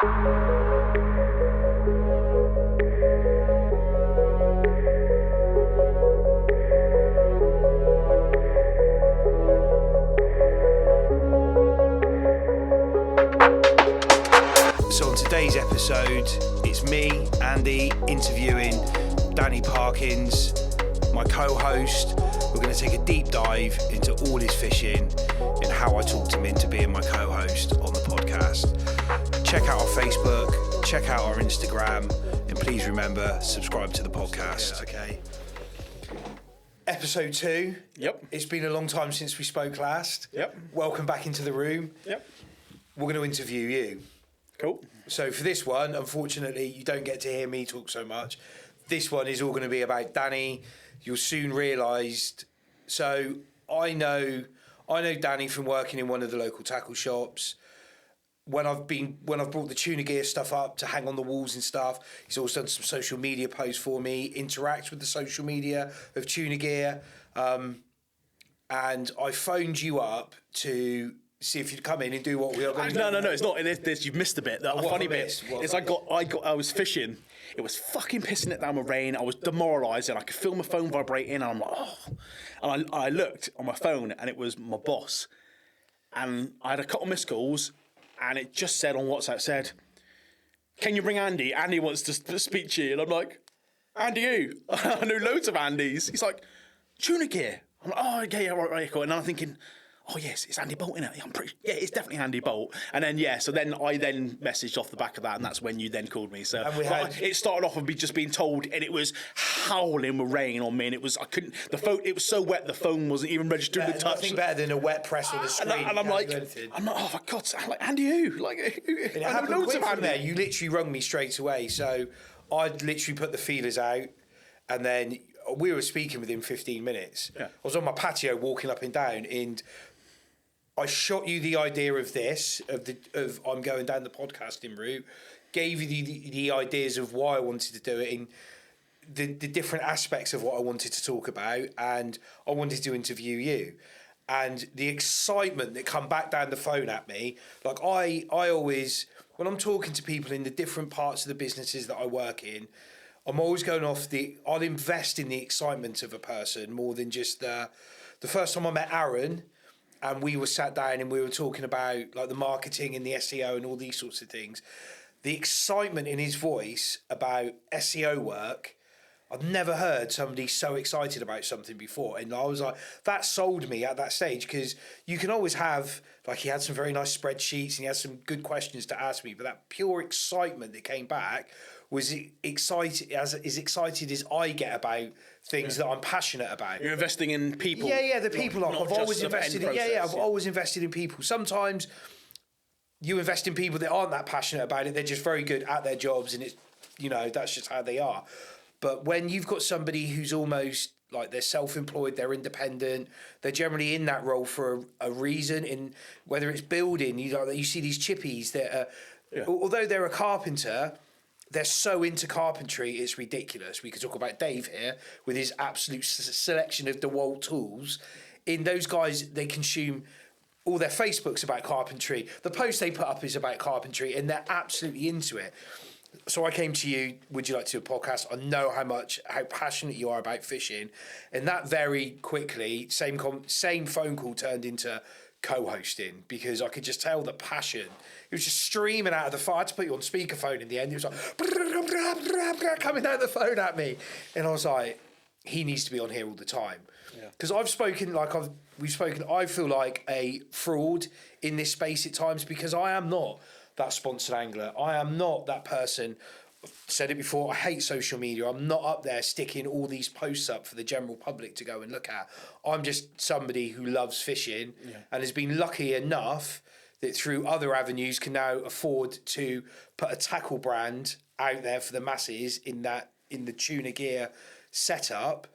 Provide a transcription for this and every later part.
So on today's episode, it's me, Andy, interviewing Danny Parkins, my co-host. We're going to take a deep dive into all his fishing and how I talked him into being my co-host on the podcast. Check out our Facebook, check out our Instagram, and please remember, subscribe to the podcast. Yeah, okay. Episode 2. Yep. It's been a long time since we spoke last. Yep. Welcome back into the room. Yep. We're going to interview you. Cool. So for this one, unfortunately, you don't get to hear me talk so much. This one is all going to be about Danny. You'll soon realise. So I know Danny from working in one of the local tackle shops. When I've brought the Tuna Gear stuff up to hang on the walls and stuff, he's also done some social media posts for me, interacts with the social media of Tuna Gear. And I phoned you up to see if you'd come in and do what we are going to do. No, it's not. You've missed a bit. A funny bit is I was fishing. It was fucking pissing it down with rain. I was demoralised and I could feel my phone vibrating. And I'm like, oh. And I looked on my phone and it was my boss. And I had a couple missed calls and it just said on WhatsApp, said, "Can you bring Andy? Andy wants to speak to you." And I'm like, "Andy who?" I know loads of Andys. He's like, "Tuna Gear." I'm like, "Oh, okay, yeah, right, cool." And I'm thinking, oh yes, it's Andy Bolt, innit? It's definitely Andy Bolt. And then so then I messaged off the back of that, and that's when you then called me. So it started off with me just being told, and it was howling with rain on me, and it was the phone. It was so wet, the phone wasn't even registering the touch. Nothing better than a wet press on the screen. And I'm like, oh my God, I'm like, Andy who? Like, it happened quick from there. You literally rung me straight away. So I'd literally put the feelers out, and then we were speaking within 15 minutes. Yeah. I was on my patio walking up and down, and I shot you the idea of this, of I'm going down the podcasting route, gave you the ideas of why I wanted to do it, and the different aspects of what I wanted to talk about, and I wanted to interview you. And the excitement that come back down the phone at me, like I always, when I'm talking to people in the different parts of the businesses that I work in, I'm always going off I'll invest in the excitement of a person more than just the first time I met Aaron, and we were sat down and we were talking about like the marketing and the SEO and all these sorts of things. The excitement in his voice about SEO work, I've never heard somebody so excited about something before. And I was like, that sold me at that stage, because you can always have, like, he had some very nice spreadsheets and he had some good questions to ask me, but that pure excitement that came back was excited as excited as I get about things that I'm passionate about. You're investing in people. Yeah, the people. I've always invested in. I've always invested in people. Sometimes you invest in people that aren't that passionate about it. They're just very good at their jobs, and it's, that's just how they are. But when you've got somebody who's almost like they're self-employed, they're independent, they're generally in that role for a reason. In whether it's building, you see these chippies that although they're a carpenter, they're so into carpentry, it's ridiculous. We could talk about Dave here with his absolute selection of DeWalt tools. In those guys, they consume all their Facebook's about carpentry. The post they put up is about carpentry, and they're absolutely into it. So I came to you, would you like to do a podcast? I know how passionate you are about fishing. And that very quickly, same phone call turned into co-hosting, because I could just tell the passion. It was just streaming out of the phone. I had to put you on speakerphone in the end. It was like coming down the phone at me. And I was like, he needs to be on here all the time. Because I feel like a fraud in this space at times, because I am not that sponsored angler. I am not that person. I've said it before, I hate social media. I'm not up there sticking all these posts up for the general public to go and look at. I'm just somebody who loves fishing and has been lucky enough that through other avenues can now afford to put a tackle brand out there for the masses in the Tuna Gear setup.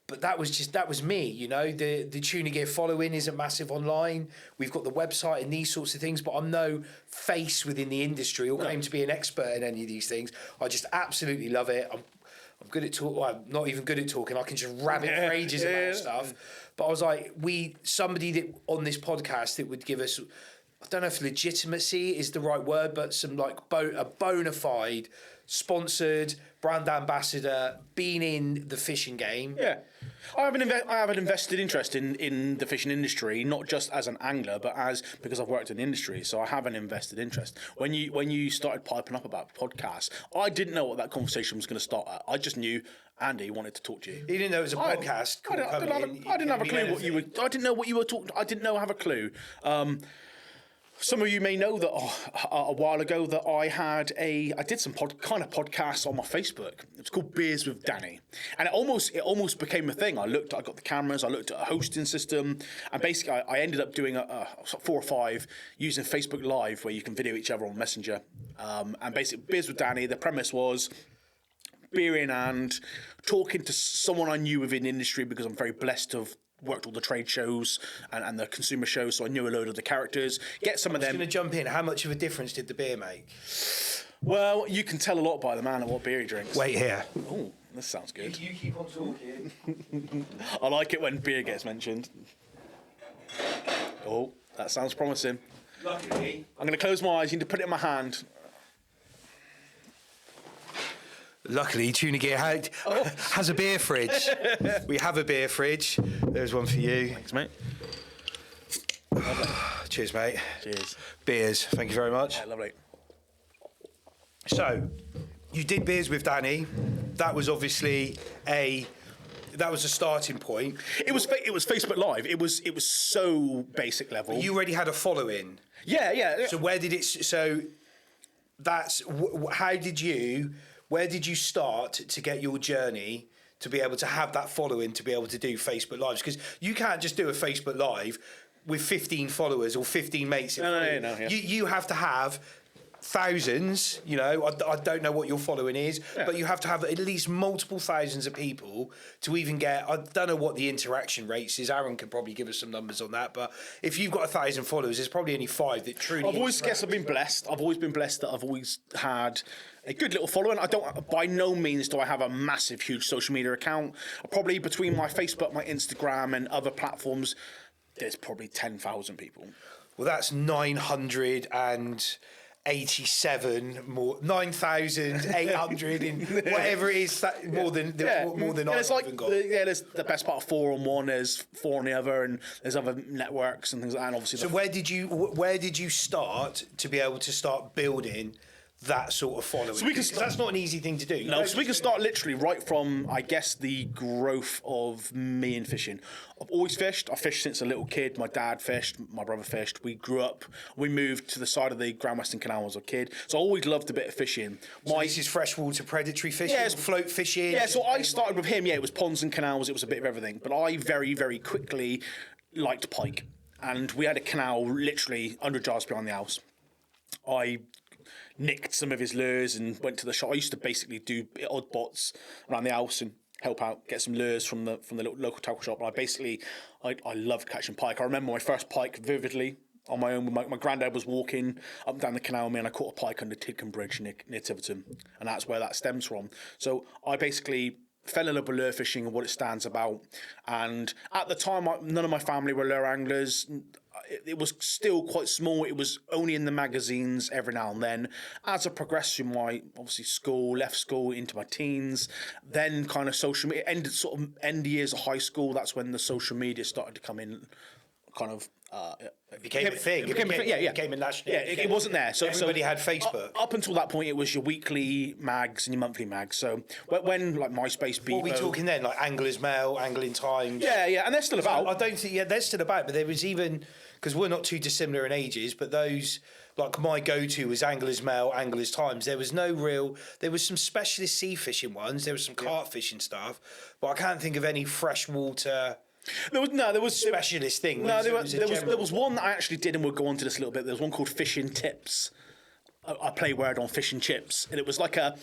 But that was me, the Tuna Gear following isn't massive online. We've got the website and these sorts of things, but I'm no face within the industry or claim to be an expert in any of these things. I just absolutely love it. I'm good at talking. Well, I'm not even good at talking. I can just rabbit for ages about stuff. But I was like, somebody that on this podcast that would give us I don't know if legitimacy is the right word, but some like a bona fide sponsored brand ambassador, been in the fishing game. Yeah. I have an invested interest in the fishing industry, not just as an angler, but because I've worked in the industry, so I have an invested interest. When you started piping up about podcasts, I didn't know what that conversation was going to start at. I just knew Andy wanted to talk to you. You didn't know it was a podcast. I didn't have a clue what you were. I didn't know what you were talking. I didn't have a clue. Some of you may know that a while ago that I did some podcasts on my Facebook. It was called Beers with Danny, and it almost became a thing. I got the cameras, I looked at a hosting system, and basically I ended up doing a 4 or 5 using Facebook Live where you can video each other on Messenger. And basically Beers with Danny. The premise was beer in hand, talking to someone I knew within the industry because I'm very blessed to have worked all the trade shows and the consumer shows, so I knew a load of the characters. Get some of them. I'm just going to jump in. How much of a difference did the beer make? Well, you can tell a lot by the man and what beer he drinks. Wait here. Oh, this sounds good. You keep on talking. I like it when beer gets mentioned. Oh, that sounds promising. Luckily, I'm going to close my eyes. You need to put it in my hand. Luckily, Tuna Gear has a beer fridge. We have a beer fridge. There's one for you. Thanks, mate. Cheers, mate. Cheers. Beers. Thank you very much. Yeah, lovely. So, you did Beers with Danny. That was obviously a starting point. It was Facebook Live. It was so basic level. You already had a following. Yeah. So where did it? So that's where did you start to get your journey to be able to have that following to be able to do Facebook Lives? Because you can't just do a Facebook Live with 15 followers or 15 mates. No. Yeah. You have to have thousands, I don't know what your following is, but you have to have at least multiple thousands of people to even get, I don't know what the interaction rates is. Aaron could probably give us some numbers on that, but if you've got 1,000 followers, there's probably only 5 that truly I've been blessed. I've always been blessed that I've always had a good little following. By no means do I have a massive, huge social media account. Probably between my Facebook, my Instagram and other platforms, there's probably 10,000 people. Well, that's 987 more 9,800 in whatever it is more than I've even got. There's the best part of 4 on one, there's 4 on the other, and there's other networks and things like that. And obviously, so where did you start to be able to start building that sort of following? So that's not an easy thing to do. No, so we can start literally right from, I guess, the growth of me and fishing. I've always fished. I fished since a little kid. My dad fished, my brother fished. We grew up, we moved to the side of the Grand Western Canal as a kid. So I always loved a bit of fishing. So this is freshwater predatory fishing, float fishing? Yeah, so I started with him. Yeah, it was ponds and canals. It was a bit of everything. But I very, very quickly liked pike. And we had a canal literally 100 yards behind the house. I nicked some of his lures and went to the shop. I used to basically do odd bots around the house and help out, get some lures from the local tackle shop. And I loved catching pike. I remember my first pike vividly on my own. My granddad was walking up and down the canal with me, and I caught a pike under Tidcombe Bridge near Tiverton, and that's where that stems from. So I basically fell in love with lure fishing and what it stands about. And at the time, none of my family were lure anglers. It was still quite small. It was only in the magazines every now and then. As I progressed through my, obviously, left school into my teens, then kind of social media, end years of high school, that's when the social media started to come in, kind of... It became a thing. It became a national... Yeah, it wasn't there. So everybody had Facebook. Up until that point, it was your weekly mags and your monthly mags. So when like MySpace, Bebo... What were we talking then? Like Anglers Mail, Angling Times? Yeah, and they're still about. I don't think... Yeah, they're still about, but there was even... Because we're not too dissimilar in ages, but those... Like my go-to was Anglers Mail, Anglers Times. There was no real... There was some specialist sea fishing ones. There was some carp fishing stuff. But I can't think of any freshwater... There was specialist thing. No, there was one that I actually did, and we'll go on to this a little bit. There was one called Fishing Tips. I play Word on Fish and Chips, and it was like a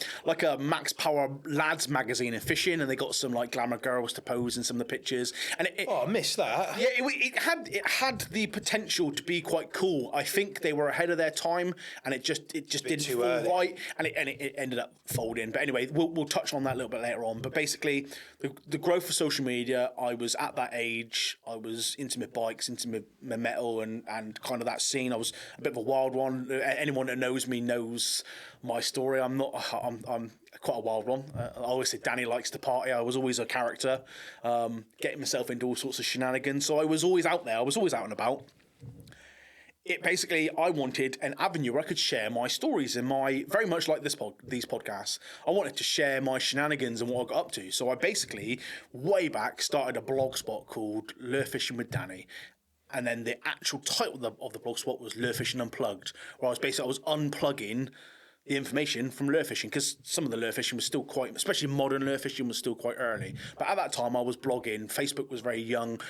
Max Power lads magazine in fishing, and they got some like glamour girls to pose in some of the pictures. And I missed that. Yeah, it had the potential to be quite cool. I think they were ahead of their time, and it just didn't feel right, and it ended up folding. But anyway, we'll touch on that a little bit later on. But basically, the growth of social media, I was at that age. I was into my bikes, into my metal, and kind of that scene. I was a bit of a wild one. Anyone that knows me knows my story. I'm quite a wild one. I always say Danny likes to party. I was always a character, getting myself into all sorts of shenanigans. So I was always out there. I was always out and about. I wanted an avenue where I could share my stories and very much like these podcasts. I wanted to share my shenanigans and what I got up to. So I basically, way back, started a blog spot called Lure Fishing with Danny. And then the actual title of the blog spot was Lure Fishing Unplugged, where I was unplugging the information from lure fishing, because some of the lure fishing was still quite, especially modern lure fishing, was still quite early. But at that time, I was blogging. Facebook was very young,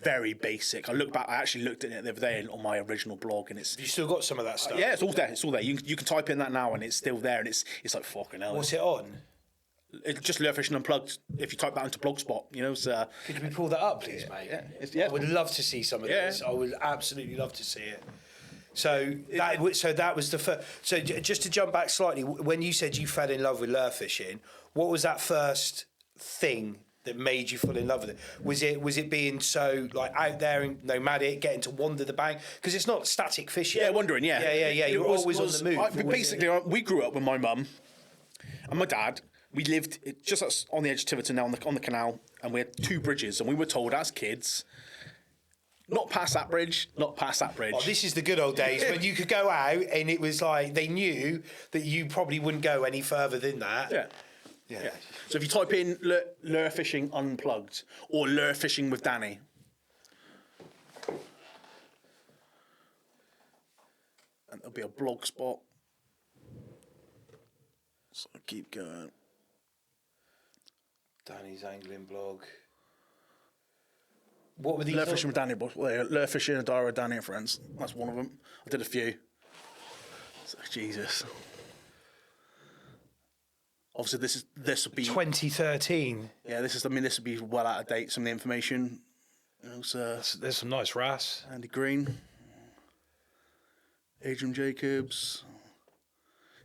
very basic. I actually looked at it the other day on my original blog, and it's. You still got some of that stuff? Yeah, it's all there. It's all there. You can type in that now, and it's still there, and it's like fucking hell. What's it on? It's just Lure Fishing Unplugged. If you type that into Blogspot, so. Could we pull that up, please, mate? Yeah. I would love to see some of this. I would absolutely love to see it. So that was the first. So just to jump back slightly, when you said you fell in love with lure fishing, what was that first thing that made you fall in love with it? Was it being so like out there and nomadic, getting to wander the bank? Because it's not static fishing. Yeah, wandering. Yeah. Yeah. You're always on the move. Basically, we grew up with my mum and my dad. We lived just on the edge of Tiverton now on the canal, and we had 2 bridges, and we were told as kids, not past that bridge, not past that bridge. Oh, this is the good old days when you could go out and it was like they knew that you probably wouldn't go any further than that. Yeah. So if you type in lure fishing unplugged or lure fishing with Danny. And there'll be a blog spot. So keep going. Danny's angling blog. What were these? Lure Fishing with Danny, Lure Fishing and Diary with Danny and Friends. That's one of them. I did a few. So, Jesus. Obviously, this will be 2013. Yeah, this will be well out of date. Some of the information. There's some nice wrasse. Andy Green, Adrian Jacobs.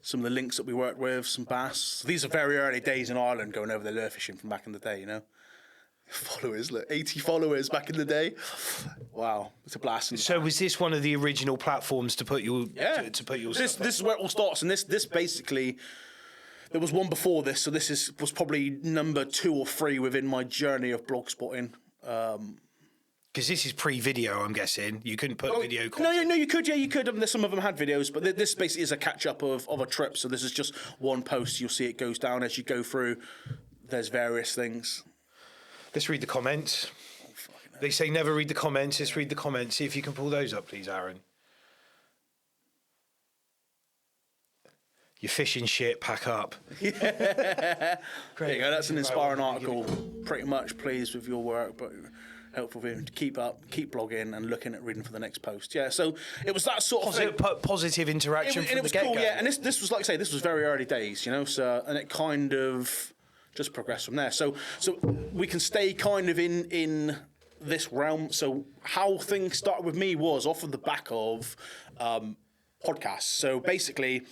Some of the links that we worked with, some bass. These are very early days in Ireland, going over the lure fishing from back in the day, Followers, 80 followers back in the day. Wow, it's a blast. So was this one of the original platforms to put your to put your this is where it all starts, and this basically, there was one before this, so this was probably number 2 or 3 within my journey of blog spotting. Because this is pre-video, I'm guessing. You couldn't put video content. No, you could. Yeah, you could. Some of them had videos, but this basically is a catch-up of a trip. So this is just one post. You'll see it goes down as you go through. There's various things. Let's read the comments. They say never read the comments. Let's read the comments. See if you can pull those up, please, Aaron. You're fishing shit, pack up. Great. There you go. That's an inspiring article. Pretty much pleased with your work, but helpful for you to keep blogging and looking at reading for the next post. Yeah, so it was that sort of positive interaction from the get-go. Cool, yeah, and this was, like I say, this was very early days, so, and it kind of just progressed from there. So we can stay kind of in this realm. So how things started with me was off of the back of podcasts. So basically,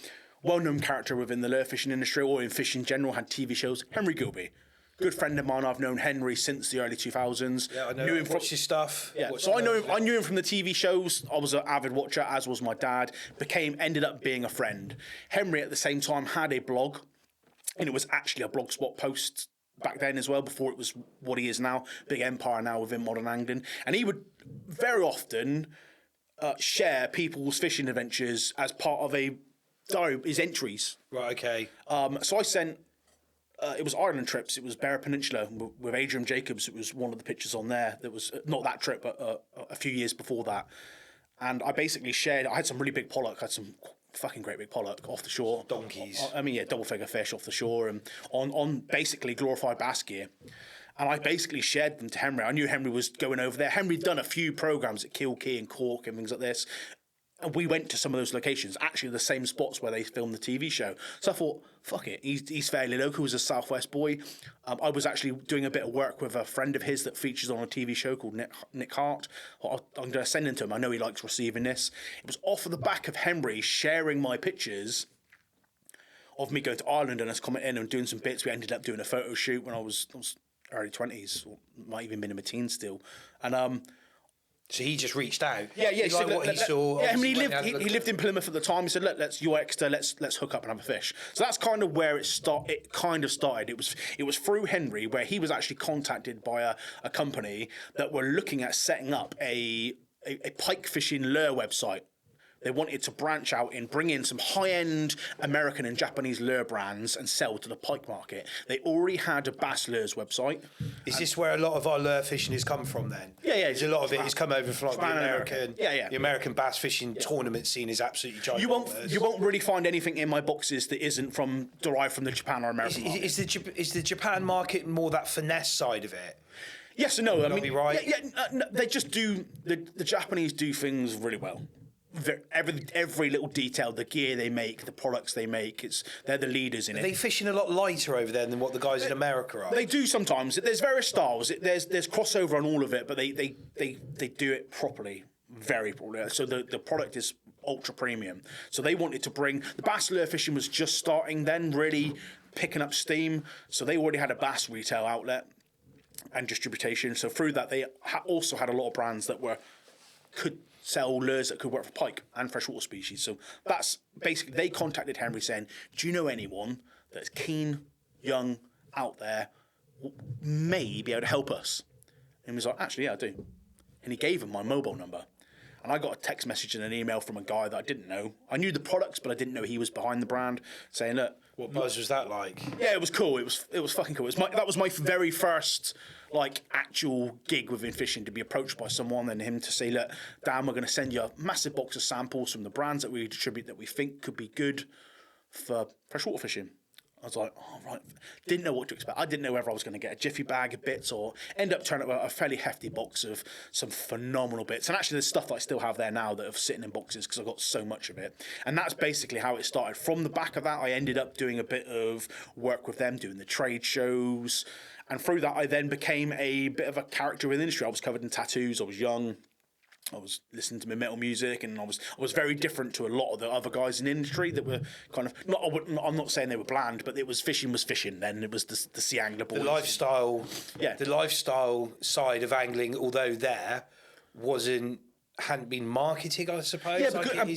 well-known character within the lure fishing industry or in fishing in general, had TV shows, Henry Gilbey. Good friend of mine. I've known Henry since the early 2000s. Yeah, I know him. Watched his stuff. Yeah, so I knew him from the TV shows. I was an avid watcher, as was my dad. Ended up being a friend. Henry, at the same time, had a blog, and it was actually a blogspot post back then as well, before it was what he is now. Big empire now within modern angling. And he would very often share people's fishing adventures as part of a diary, his entries. Right, okay. So I sent... it was Ireland trips. It was Beara Peninsula with Adrian Jacobs. It was one of the pictures on there. That was not that trip, but a few years before that. And I basically shared. I had some really big pollock. I had some fucking great big pollock off the shore. Donkeys. Double figure fish off the shore and on basically glorified bass gear. And I basically shared them to Henry. I knew Henry was going over there. Henry'd done a few programs at Kilkee and Cork and things like this. And we went to some of those locations, actually the same spots where they filmed the TV show. So I thought, fuck it, he's fairly local, he's a Southwest boy. I was actually doing a bit of work with a friend of his that features on a TV show called Nick Hart. I'm going to send him to him. I know he likes receiving this. It was off of the back of Henry sharing my pictures of me going to Ireland and us coming in and doing some bits. We ended up doing a photo shoot when I was early 20s, or might even been in my teens still. And so he just reached out. Yeah. He liked what he saw. Yeah, I mean, he lived in Plymouth at the time. He said, "Look, you're Exeter. Let's hook up and have a fish." So that's kind of where it kind of started. It was through Henry, where he was actually contacted by a company that were looking at setting up a pike fishing lure website. They wanted to branch out and bring in some high-end American and Japanese lure brands and sell to the pike market. They already had a bass lures website. Is this where a lot of our lure fishing has come from then? Yeah. A lot of it has come over from like the American. Yeah. The American bass fishing tournament scene is absolutely ginormous. You won't really find anything in my boxes that isn't derived from the Japan or American market. Is the Japan market more that finesse side of it? Yes and no. I mean, be right? No, they just do. The Japanese do things really well. Every little detail, the gear they make, the products they make, they're the leaders in it. Are they fishing a lot lighter over there than what the guys in America are? They do sometimes. There's various styles. There's crossover on all of it, but they do it properly, very properly. So the product is ultra premium. So they wanted to bring the bass lure fishing was just starting then, really picking up steam. So they already had a bass retail outlet and distribution. So through that, they also had a lot of brands that could sell lures that could work for pike and freshwater species. So that's basically, they contacted Henry saying, do you know anyone that's keen, young, out there, may be able to help us? And he was like, actually, yeah, I do. And he gave him my mobile number. And I got a text message and an email from a guy that I didn't know. I knew the products, but I didn't know he was behind the brand, saying, look. What buzz was that like? Yeah, it was cool. It was fucking cool. That was my very first actual gig within fishing, to be approached by someone and him to say, look, Dan, we're going to send you a massive box of samples from the brands that we distribute that we think could be good for freshwater fishing. I was like, oh, right. Didn't know what to expect. I didn't know whether I was going to get a jiffy bag of bits or end up turning up a fairly hefty box of some phenomenal bits. And actually, there's stuff that I still have there now that are sitting in boxes because I've got so much of it. And that's basically how it started. From the back of that, I ended up doing a bit of work with them, doing the trade shows. And through that, I then became a bit of a character in the industry. I was covered in tattoos. I was young. I was listening to my metal music, and I was very different to a lot of the other guys in the industry that were kind of I'm not saying they were bland, but fishing was fishing then. It was the sea angler boys. The lifestyle side of angling, although hadn't been marketed, I suppose.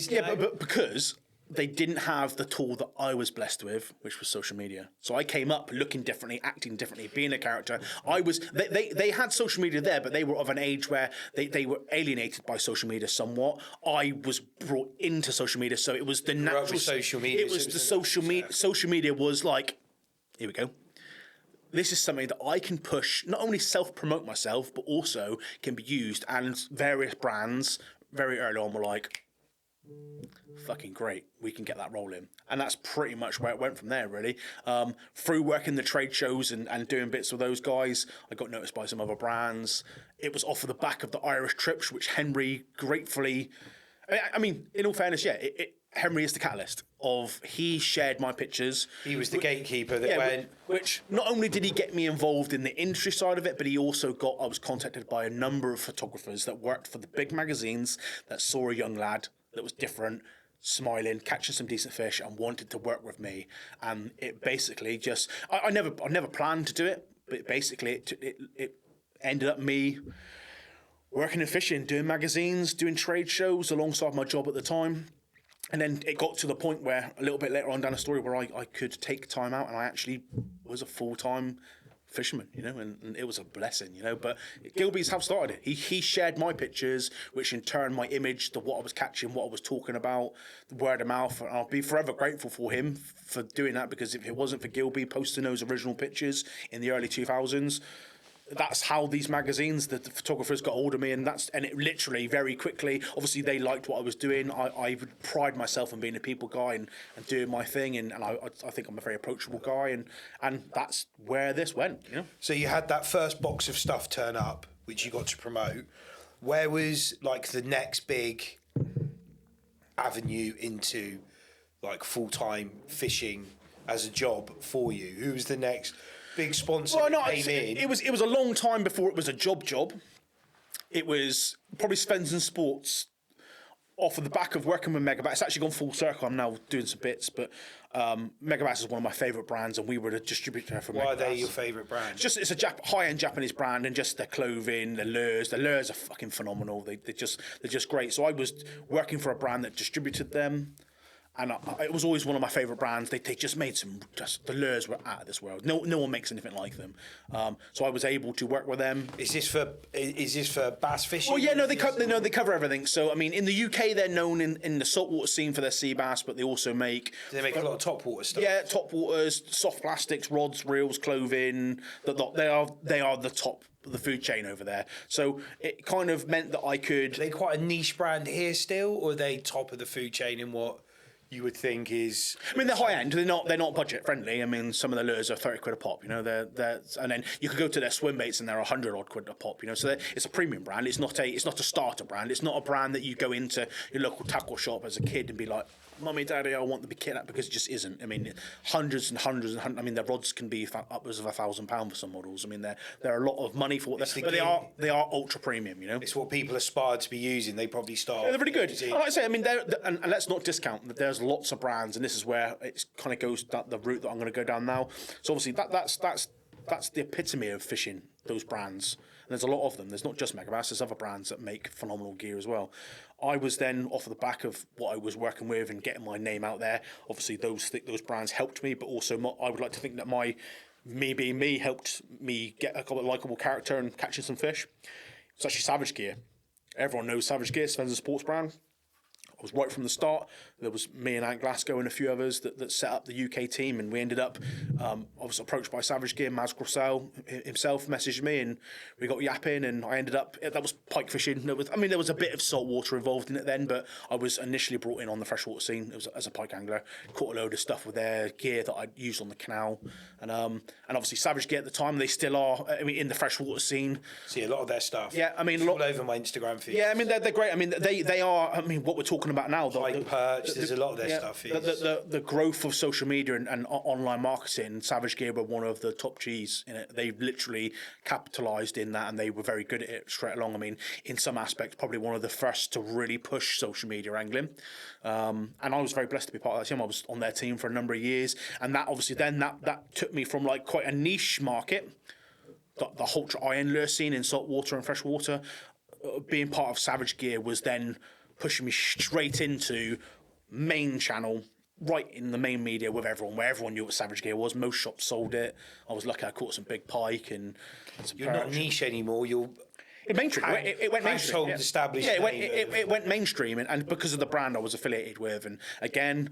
Yeah, but because they didn't have the tool that I was blessed with, which was social media. So I came up looking differently, acting differently, being a character. They had social media there, but they were of an age where they were alienated by social media somewhat. I was brought into social media, so it was the natural social media. It was the social media. Social media was like, here we go. This is something that I can push, not only self-promote myself, but also can be used. And various brands very early on were like, fucking great, we can get that rolling. And that's pretty much where it went from there, really. Through working the trade shows and doing bits with those guys, I got noticed by some other brands. It was off of the back of the Irish trips, which Henry gratefully... I mean, in all fairness, yeah, Henry is the catalyst he shared my pictures. He was the gatekeeper that went... Which not only did he get me involved in the industry side of it, but he also I was contacted by a number of photographers that worked for the big magazines that saw a young lad that was different, smiling, catching some decent fish, and wanted to work with me. And it basically just... I never planned to do it, but basically it ended up me working in fishing, doing magazines, doing trade shows alongside my job at the time. And then it got to the point where, a little bit later on down the story, where I could take time out and I actually was a full-time fisherman, and it was a blessing, But Gilbey's how started it. He shared my pictures, which in turn my image, what I was catching, what I was talking about, the word of mouth. And I'll be forever grateful for him for doing that, because if it wasn't for Gilbey posting those original pictures in the early 2000s, that's how these magazines, the photographers got hold of me, and it literally very quickly. Obviously, they liked what I was doing. I would pride myself on being a people guy and doing my thing, and I think I'm a very approachable guy, and that's where this went. So you had that first box of stuff turn up, which you got to promote. Where was the next big avenue into like full-time fishing as a job for you? Who was the next big sponsor that came in? It was a long time before it was a job. It was probably Svensson Sports off of the back of working with Megabass. It's actually gone full circle. I'm now doing some bits, but Megabass is one of my favourite brands, and we were the distributor for Megabass. Why are they your favourite brand? It's a high-end Japanese brand, and just their clothing, their lures. Their lures are fucking phenomenal. They're just great. So I was working for a brand that distributed them. And it was always one of my favourite brands. They just made the lures were out of this world. No one makes anything like them. So I was able to work with them. Is this for bass fishing? Well, yeah, they cover everything. So I mean, in the UK, they're known in the saltwater scene for their sea bass, but they also make. They make a lot of topwater stuff. Yeah, topwaters, soft plastics, rods, reels, clothing. They are the top of the food chain over there. So it kind of meant that I could. Are they quite a niche brand here still, or are they top of the food chain in what you would think is? I mean, they're high end. They're not budget friendly. I mean, some of the lures are 30 quid a pop. You know, and then you could go to their swim baits and they're 100 odd quid a pop. You know, so it's a premium brand. It's not a starter brand. It's not a brand that you go into your local tackle shop as a kid and be like, "Mummy, Daddy, I want the bikini," because it just isn't. I mean, hundreds and hundreds. I mean, their rods can be upwards of £1,000 for some models. I mean, they're a lot of money for what they're, but they are ultra premium. You know, it's what people aspire to be using. They probably start. Yeah, they're really good. Like I say, I mean, and let's not discount that there's lots of brands, and this is where it kind of goes the route that I'm going to go down now. So obviously that's the epitome of fishing. Those brands. And there's a lot of them. There's not just Megabass. There's other brands that make phenomenal gear as well. I was then off of the back of what I was working with and getting my name out there. Obviously, those brands helped me, but also I would like to think that me being me helped me get a likeable character and catching some fish. It's actually Savage Gear. Everyone knows Savage Gear, Svensson Sports brand. I was right from the start. There was me and Ant Glasgow and a few others that set up the UK team, and we ended up. I was approached by Savage Gear. Maz Grossell himself messaged me, and we got yapping, and I ended up. That was pike fishing. There was a bit of salt water involved in it then, but I was initially brought in on the freshwater scene. It was as a pike angler. Caught a load of stuff with their gear that I'd used on the canal, and obviously Savage Gear at the time, they still are. I mean, in the freshwater scene. See a lot of their stuff. Yeah, I mean, all over my Instagram feed. Yeah, I mean they're great. I mean they are. I mean, what we're talking about now. Like Perch, there's a lot of their stuff. The growth of social media and online marketing, Savage Gear were one of the top G's in it. They literally capitalised in that, and they were very good at it straight along. I mean, in some aspects, probably one of the first to really push social media angling. And I was very blessed to be part of that team. I was on their team for a number of years, and that obviously then that took me from like quite a niche market, the ultra iron lure scene in saltwater and freshwater. Being part of Savage Gear was then pushing me straight into main channel, right in the main media with everyone, where everyone knew what Savage Gear was. Most shops sold it. I was lucky I caught some big pike and some You're not niche anymore. It mainstream. It went mainstream. Yeah. Established. Yeah, it went mainstream, and because of the brand I was affiliated with, and again.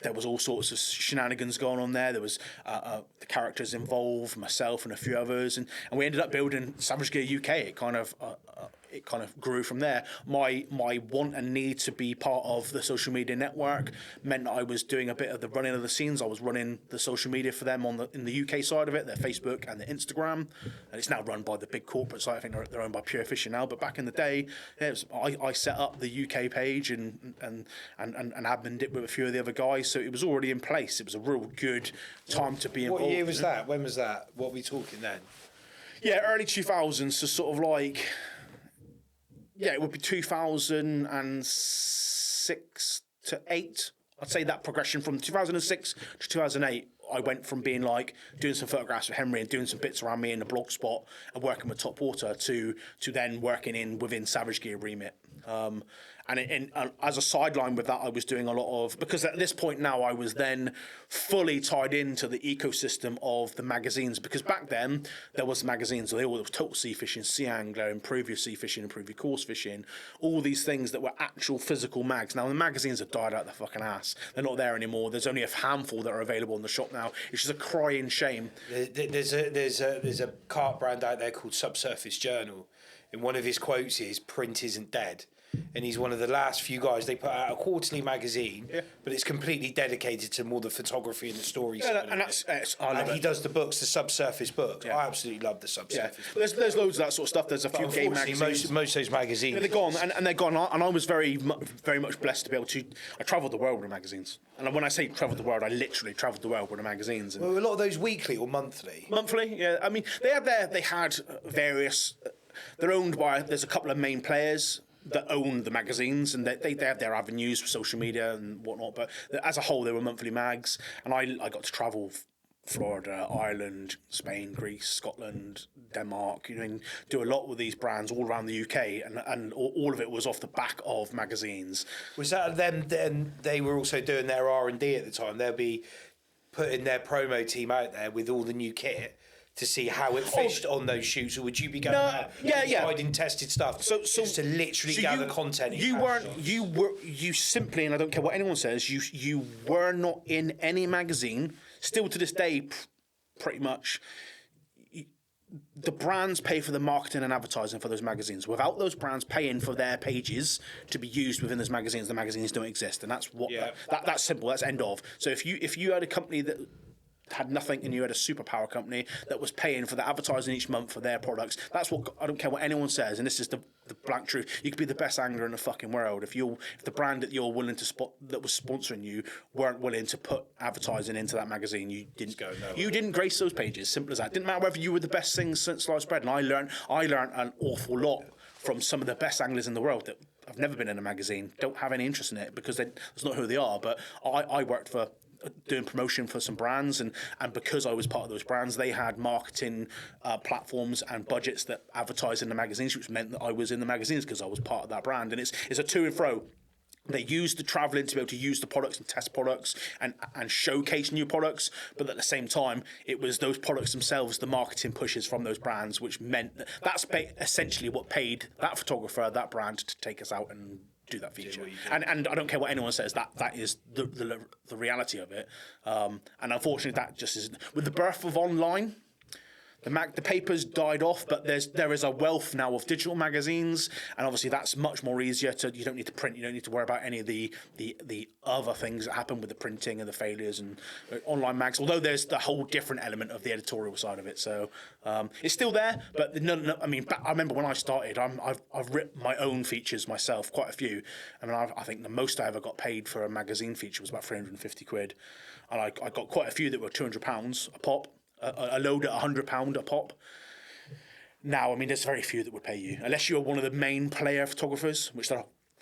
There was all sorts of shenanigans going on there. There was the characters involved, myself and a few others, and we ended up building Savage Gear UK. It kind of grew from there. My want and need to be part of the social media network meant that I was doing a bit of the running of the scenes. I was running the social media for them in the UK side of it, their Facebook and their Instagram, and it's now run by the big corporate site. I think they're owned by Pure Fishing now. But back in the day, I set up the UK page and admined it with a few of the other guys. So it was already in place. It was a real good time to be involved. What year was that? When was that? What are we talking then? Yeah, early 2000s. So sort of like, yeah, it would be 2006 to 8. I'd say that progression from 2006 to 2008. I went from being like doing some photographs with Henry and doing some bits around me in the blog spot and working with Top Water to then working within Savage Gear remit. And as a sideline with that, I was doing a lot of, because at this point now I was then fully tied into the ecosystem of the magazines, because back then there was magazines, there was Total Sea Fishing, Sea Angler, Improve Your Sea Fishing, Improve Your Course Fishing, all these things that were actual physical mags. Now the magazines have died out the fucking ass. They're not there anymore. There's only a handful that are available in the shop now. It's just a crying shame. There's a cart brand out there called Subsurface Journal, and one of his quotes is "Print isn't dead." and he's one of the last few guys. They put out a quarterly magazine, but it's completely dedicated to more the photography and the stories. And he does the books, the subsurface books. I absolutely love the subsurface. There's loads of that sort of stuff. There's a few game magazines. Most of those magazines, they're gone, and they're gone. And I was very much blessed to be able to. I travelled the world with the magazines, and when I say travelled the world, I literally travelled the world with the magazines. And well, a lot of those weekly or monthly. Monthly, yeah. I mean, they had various. They're owned by. There's a couple of main players that own the magazines, and they have their avenues for social media and whatnot. But as a whole, they were monthly mags, and I got to travel Florida, Ireland, Spain, Greece, Scotland, Denmark. And do a lot with these brands all around the UK, and all of it was off the back of magazines. Was that them? Then they were also doing their R&D at the time. They'll be putting their promo team out there with all the new kit to see how it fished on those shoots, or would you be going out finding tested stuff? So just to literally gather content. You simply, and I don't care what anyone says, you were not in any magazine. Still to this day, pretty much, the brands pay for the marketing and advertising for those magazines. Without those brands paying for their pages to be used within those magazines, the magazines don't exist, and that's what that's simple. That's end of. So if you had a company that had nothing and you had a superpower company that was paying for the advertising each month for their products, that's what, I don't care what anyone says, and this is the blank truth. You could be the best angler in the fucking world if the brand that you're willing to spot that was sponsoring you weren't willing to put advertising into that magazine, you didn't grace those pages. Simple as that. Didn't matter whether you were the best thing since sliced bread. And I learned an awful lot from some of the best anglers in the world that have never been in a magazine, don't have any interest in it because that's not who they are. But I worked for doing promotion for some brands, and because I was part of those brands, they had marketing platforms and budgets that advertised in the magazines, which meant that I was in the magazines because I was part of that brand. And it's a to and fro. They use the travelling to be able to use the products and test products and showcase new products, but at the same time, it was those products themselves, the marketing pushes from those brands, which meant that's essentially what paid that photographer, that brand, to take us out and do that feature. And I don't care what anyone says, that is the reality of it. And unfortunately, that just isn't. With the birth of online, the papers died off, but there is a wealth now of digital magazines, and obviously that's much more easier you don't need to print, you don't need to worry about any of the other things that happen with the printing and the failures and online mags, although there's the whole different element of the editorial side of it. So it's still there, but I remember when I started, I've written my own features myself, quite a few. I mean, I think the most I ever got paid for a magazine feature was about 350 quid, and I got quite a few that were £200 a pop. A load at £100 a pop. Now, I mean, there's very few that would pay you, unless you're one of the main player photographers, which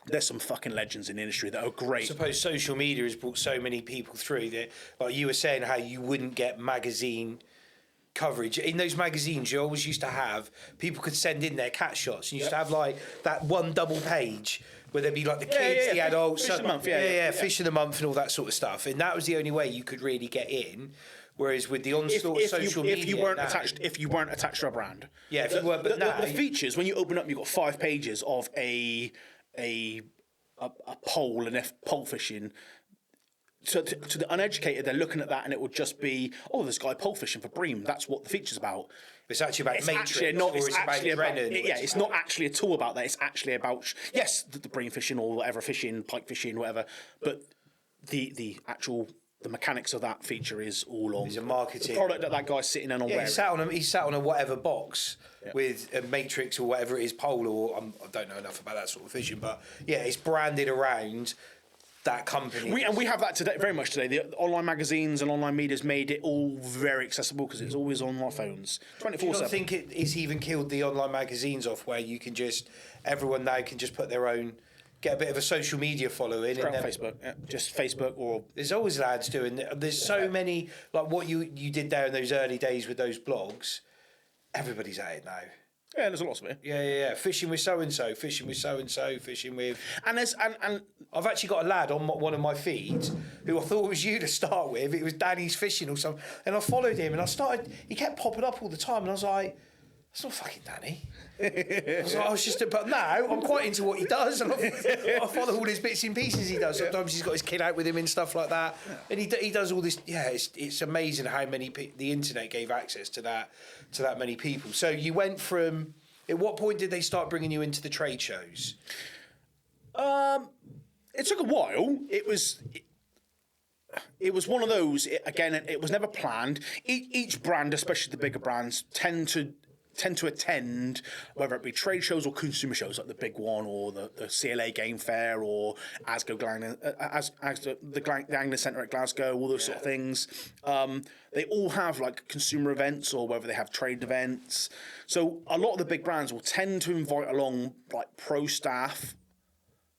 there's some fucking legends in the industry that are great. I suppose social media has brought so many people through that, like you were saying, how you wouldn't get magazine coverage. In those magazines, you always used to have, people could send in their cat shots. You used to have like that one double page where there'd be like the kids, the adults. Fish of the month, fish of the month and all that sort of stuff. And that was the only way you could really get in. Whereas with the onslaught of social media, if you weren't attached to a brand, if you weren't, but the features, when you open up, you've got 5 pages of a pole and pole fishing. So to the uneducated, they're looking at that and it would just be, this guy pole fishing for bream. That's what the feature's about. It's actually about matrix, it's not actually at all about that. It's actually about the bream fishing or whatever fishing, pike fishing, whatever. But the actual. The mechanics of that feature is all on the marketing. The product that guy's sitting in on wearing. He sat on a whatever box with a matrix or whatever it is, pole, or I don't know enough about that sort of fishing, but it's branded around that company. We have that today, very much today. The online magazines and online media's made it all very accessible because it's always on our phones, 24/7. Do you not think it's even killed the online magazines off, where you can everyone now can just put their own. Get a bit of a social media following. On Facebook, just Facebook or... There's always lads doing... There's so many... Like what you did there in those early days with those blogs, everybody's at it now. Yeah, there's lots of it. Yeah. Fishing with so-and-so, fishing with so-and-so, fishing with... And I've actually got a lad on one of my feeds who I thought was you to start with. It was Danny's Fishing or something. And I followed him and he kept popping up all the time and I was like... That's not fucking Danny. But now I'm quite into what he does, and I follow all his bits and pieces he does. Sometimes he's got his kid out with him and stuff like that, and he does all this. Yeah, it's amazing how many the internet gave access to that many people. So you went from. At what point did they start bringing you into the trade shows? It took a while. It was one of those. It was never planned. Each brand, especially the bigger brands, tend to attend, whether it be trade shows or consumer shows, like the big one, or the CLA Game Fair, or the Angling Centre at Glasgow, all those sort of things. They all have like consumer events, or whether they have trade events. So a lot of the big brands will tend to invite along like pro staff,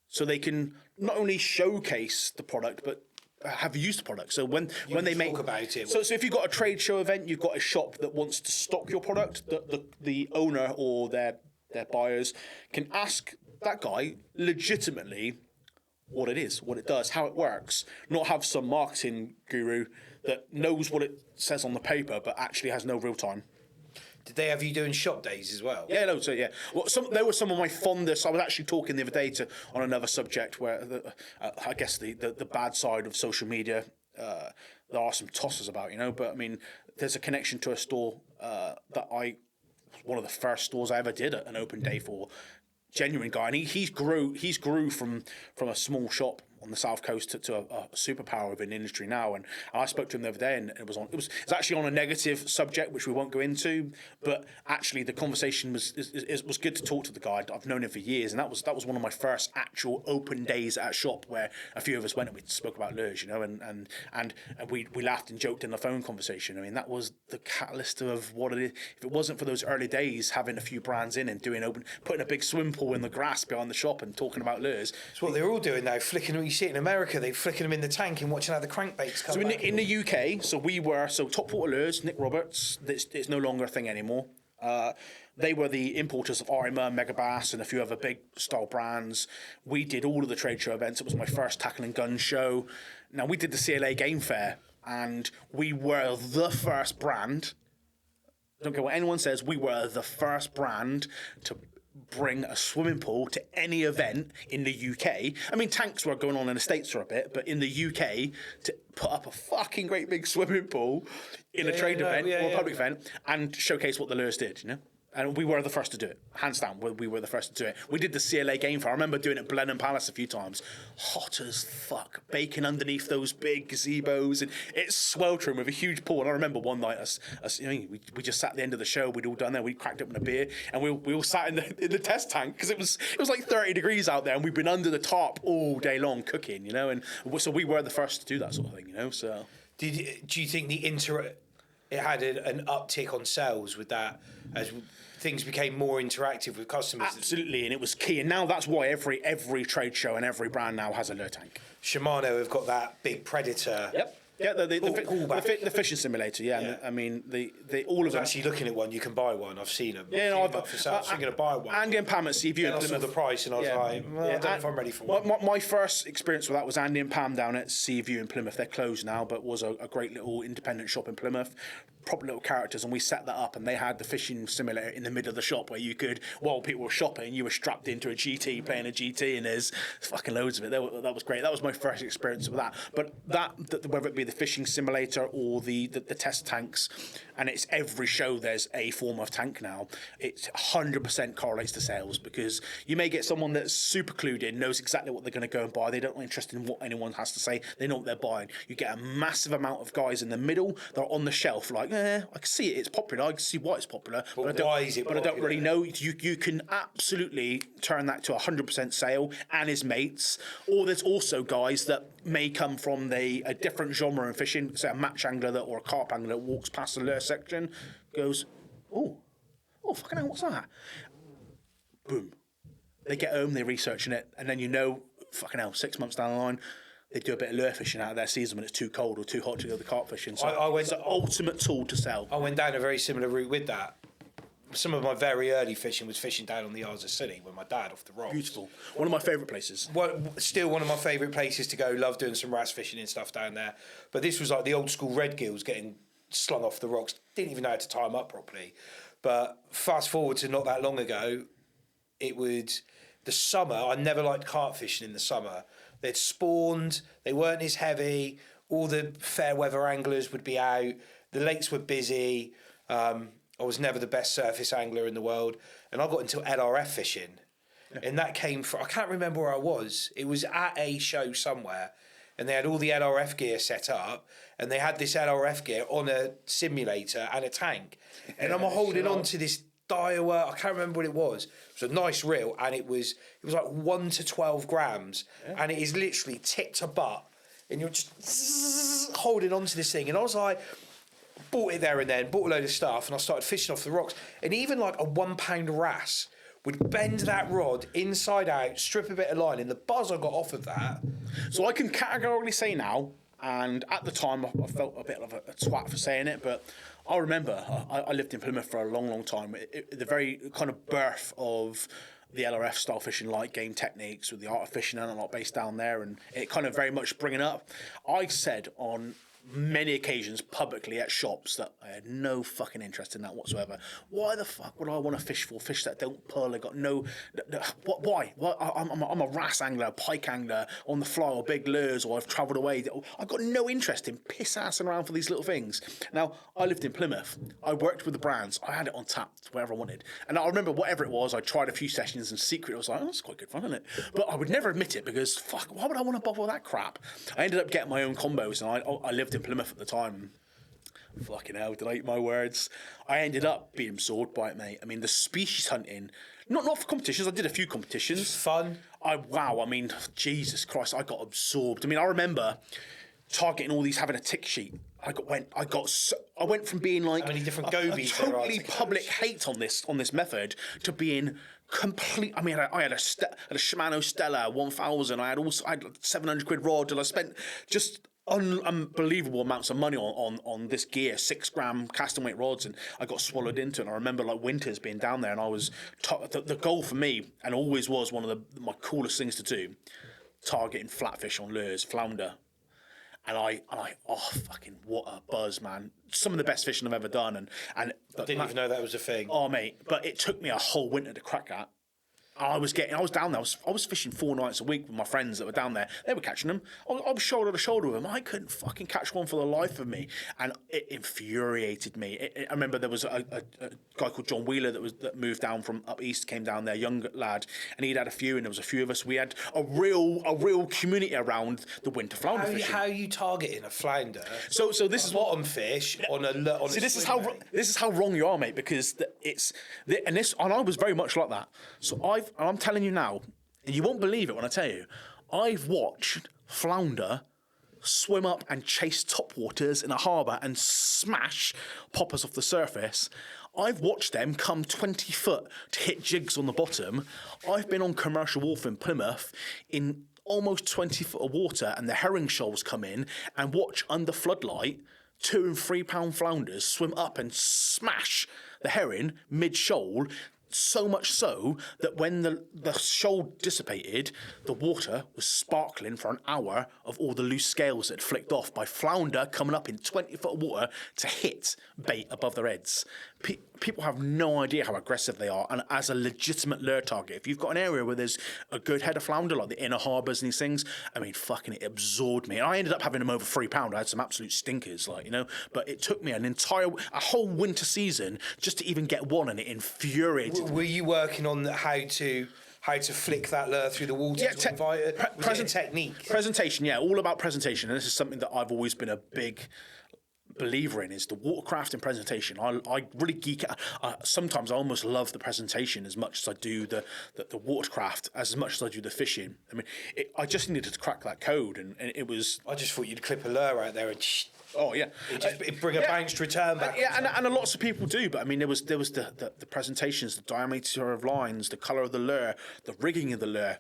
so they can not only showcase the product, but have used the product. So when they make talk about it. So if you've got a trade show event, you've got a shop that wants to stock your product, the owner or their buyers can ask that guy legitimately what it is, what it does, how it works, not have some marketing guru that knows what it says on the paper but actually has no real time. Did they have you doing shop days as well? Yeah, no, so yeah. Well, they were some of my fondest. I was actually talking the other day on another subject where I guess the bad side of social media. There are some tosses about, but I mean, there's a connection to a store that one of the first stores I ever did an open day for. Genuine guy, and he's grew from a small shop on the south coast to a superpower of an industry now. And I spoke to him the other day, and it was actually on a negative subject, which we won't go into. But actually, the conversation was good to talk to the guy. I've known him for years, and that was one of my first actual open days at a shop where a few of us went and we spoke about lures, and we laughed and joked in the phone conversation. I mean, that was the catalyst of what it is. If it wasn't for those early days, having a few brands in and putting a big swim pool in the grass behind the shop and talking about lures. It's what they're all doing now, flicking them. You see it in America, they're flicking them in the tank and watching how the crankbaits come back. In the UK, Top Water Lures, Nick Roberts, it's no longer a thing anymore. They were the importers of Arima, Megabass, and a few other big style brands. We did all of the trade show events. It was my first tackle and gun show. Now, we did the CLA Game Fair, and we were the first brand. Don't care what anyone says, we were the first brand to bring a swimming pool to any event in the UK. I mean, tanks were going on in the States for a bit, but in the UK, to put up a fucking great big swimming pool in a trade event or a public event and showcase what the lures did, And we were the first to do it. Hands down, we were the first to do it. We did the CLA Game Fair. I remember doing it at Blenheim Palace a few times. Hot as fuck. Baking underneath those big gazebos. And it's sweltering with a huge pool. And I remember one night, we just sat at the end of the show. We'd all done there. We cracked open a beer. And we all sat in the test tank. Because it was like 30 degrees out there. And we'd been under the tarp all day long cooking, And so we were the first to do that sort of thing, So... Do you think it had an uptick on sales with that as things became more interactive with customers? Absolutely, and it was key. And now that's why every trade show and every brand now has a lure tank. Shimano have got that big Predator. Yep. Yeah, the fishing simulator. Yeah. I mean, all of them. Actually, looking at one, you can buy one. I've seen them. Yeah, I'm going to buy one. Andy and Pam at Seaview. I saw the price, and I was like, I don't know if I'm ready for one. My first experience with that was Andy and Pam down at Seaview in Plymouth. They're closed now, but was a great little independent shop in Plymouth. Proper little characters, and we set that up, and they had the fishing simulator in the middle of the shop where you could, while people were shopping, you were strapped into a GT playing a GT, and there's fucking loads of it. That was great. That was my first experience with that. But whether it be the fishing simulator or the test tanks, and it's every show there's a form of tank now. It 100% correlates to sales, because you may get someone that's super clued in, knows exactly what they're going to go and buy. They don't interest in what anyone has to say. They know what they're buying. You get a massive amount of guys in the middle that are on the shelf like, I can see it, it's popular. I can see why it's popular. But why is it popular? But I don't really know. You can absolutely turn that to 100% sale and his mates. Or there's also guys that may come from a different genre in fishing, say a match angler or a carp angler that walks past the lure section, goes, oh, fucking hell, what's that? Boom. They get home, they're researching it, and then fucking hell, 6 months down the line, they do a bit of lure fishing out of their season when it's too cold or too hot to go the carp fishing. So it's the ultimate tool to sell. I went down a very similar route with that. Some of my very early fishing was fishing down on the Isles of Scilly with my dad off the rocks. Beautiful. One of my favourite places. Well, still one of my favourite places to go. Love doing some wrasse fishing and stuff down there. But this was like the old school red gills getting slung off the rocks. Didn't even know how to tie them up properly. But fast forward to not that long ago, the summer, I never liked carp fishing in the summer. They'd spawned, they weren't as heavy, all the fair weather anglers would be out, the lakes were busy, I was never the best surface angler in the world, and I got into LRF fishing. and that came from, I can't remember where I was. It was at a show somewhere, and they had all the LRF gear set up, and they had this LRF gear on a simulator and a tank, and I'm holding on to this Daiwa, I can't remember what it was. It was a nice reel, and it was like 1 to 12 grams, and it is literally tip to butt, and you're just holding on to this thing, and I was like, bought it there and then, bought a load of stuff, and I started fishing off the rocks, and even like a 1 pound wrasse would bend that rod inside out, strip a bit of line, and the buzz I got off of that. So I can categorically say now, and at the time I felt a bit of a twat for saying it, but I remember I lived in Plymouth for a long, long time. The very kind of birth of the LRF style fishing, light game techniques with the art of fishing and a lot based down there, and it kind of very much bringing up. I said on many occasions publicly at shops that I had no fucking interest in that whatsoever. Why the fuck would I want to fish for fish that don't pull? I got no. Why? I'm a wrasse angler, a pike angler on the fly or big lures, or I've travelled away. I've got no interest in piss assing around for these little things. Now I lived in Plymouth. I worked with the brands. I had it on tap wherever I wanted, and I remember whatever it was. I tried a few sessions in secret. I was like, oh, that's quite good fun, isn't it? But I would never admit it because fuck, why would I want to bother with that crap? I ended up getting my own combos, and I lived in Plymouth at the time. Fucking hell, did I eat my words? I ended up being absorbed by it, mate. I mean, the species hunting, not for competitions. I did a few competitions. Just fun. I mean, Jesus Christ, I got absorbed. I mean, I remember targeting all these, having a tick sheet. I went from being like how many different gobies a totally public hate on this method to being complete. I mean, I had a Shimano Stella 1000. I had 700 quid rod, and I spent just unbelievable amounts of money on this gear, 6 gram casting weight rods, and I got swallowed into it. And I remember like winters being down there, and I was the goal for me, and always was one of my coolest things to do, targeting flatfish on lures, flounder. And I fucking what a buzz, man! Some of the best fishing I've ever done, and I didn't even know that was a thing. Oh mate, but it took me a whole winter to crack that. I was down there. I was fishing 4 nights a week with my friends that were down there. They were catching them. I was shoulder to shoulder with them. I couldn't fucking catch one for the life of me, and it infuriated me. I remember there was a guy called John Wheeler that moved down from up east, came down there, young lad, and he'd had a few, and there was a few of us. We had a real community around the winter flounder fishing. How are you targeting a flounder? So this is bottom fish on a. See, this is how wrong you are, mate. Because and I was very much like that. So I'm telling you now, and you won't believe it when I tell you, I've watched flounder swim up and chase topwaters in a harbour and smash poppers off the surface. I've watched them come 20 foot to hit jigs on the bottom. I've been on commercial wharf in Plymouth in almost 20 foot of water, and the herring shoals come in, and watch under floodlight 2 and 3 pound flounders swim up and smash the herring mid-shoal. So much so that when the shoal dissipated, the water was sparkling for an hour of all the loose scales that had flicked off by flounder coming up in 20 foot of water to hit bait above their heads. People have no idea how aggressive they are, and as a legitimate lure target, if you've got an area where there's a good head of flounder, like the inner harbours and these things, I mean, fucking it absorbed me. And I ended up having them over 3 pound. I had some absolute stinkers, but it took me a whole winter season just to even get one, and it infuriated. Were you working on how to flick that lure through the water? Yeah, technique. Presentation, yeah, all about presentation. And this is something that I've always been a big believer in, is the watercraft and presentation. I really geek out. Sometimes I almost love the presentation as much as I do the watercraft, as much as I do the fishing. I mean, I just needed to crack that code, and it was. I just thought you'd clip a lure out there and. Oh yeah, it'd bring a bounced return back. Yeah, and lots of people do, but I mean, there was the presentations, the diameter of lines, the colour of the lure, the rigging of the lure.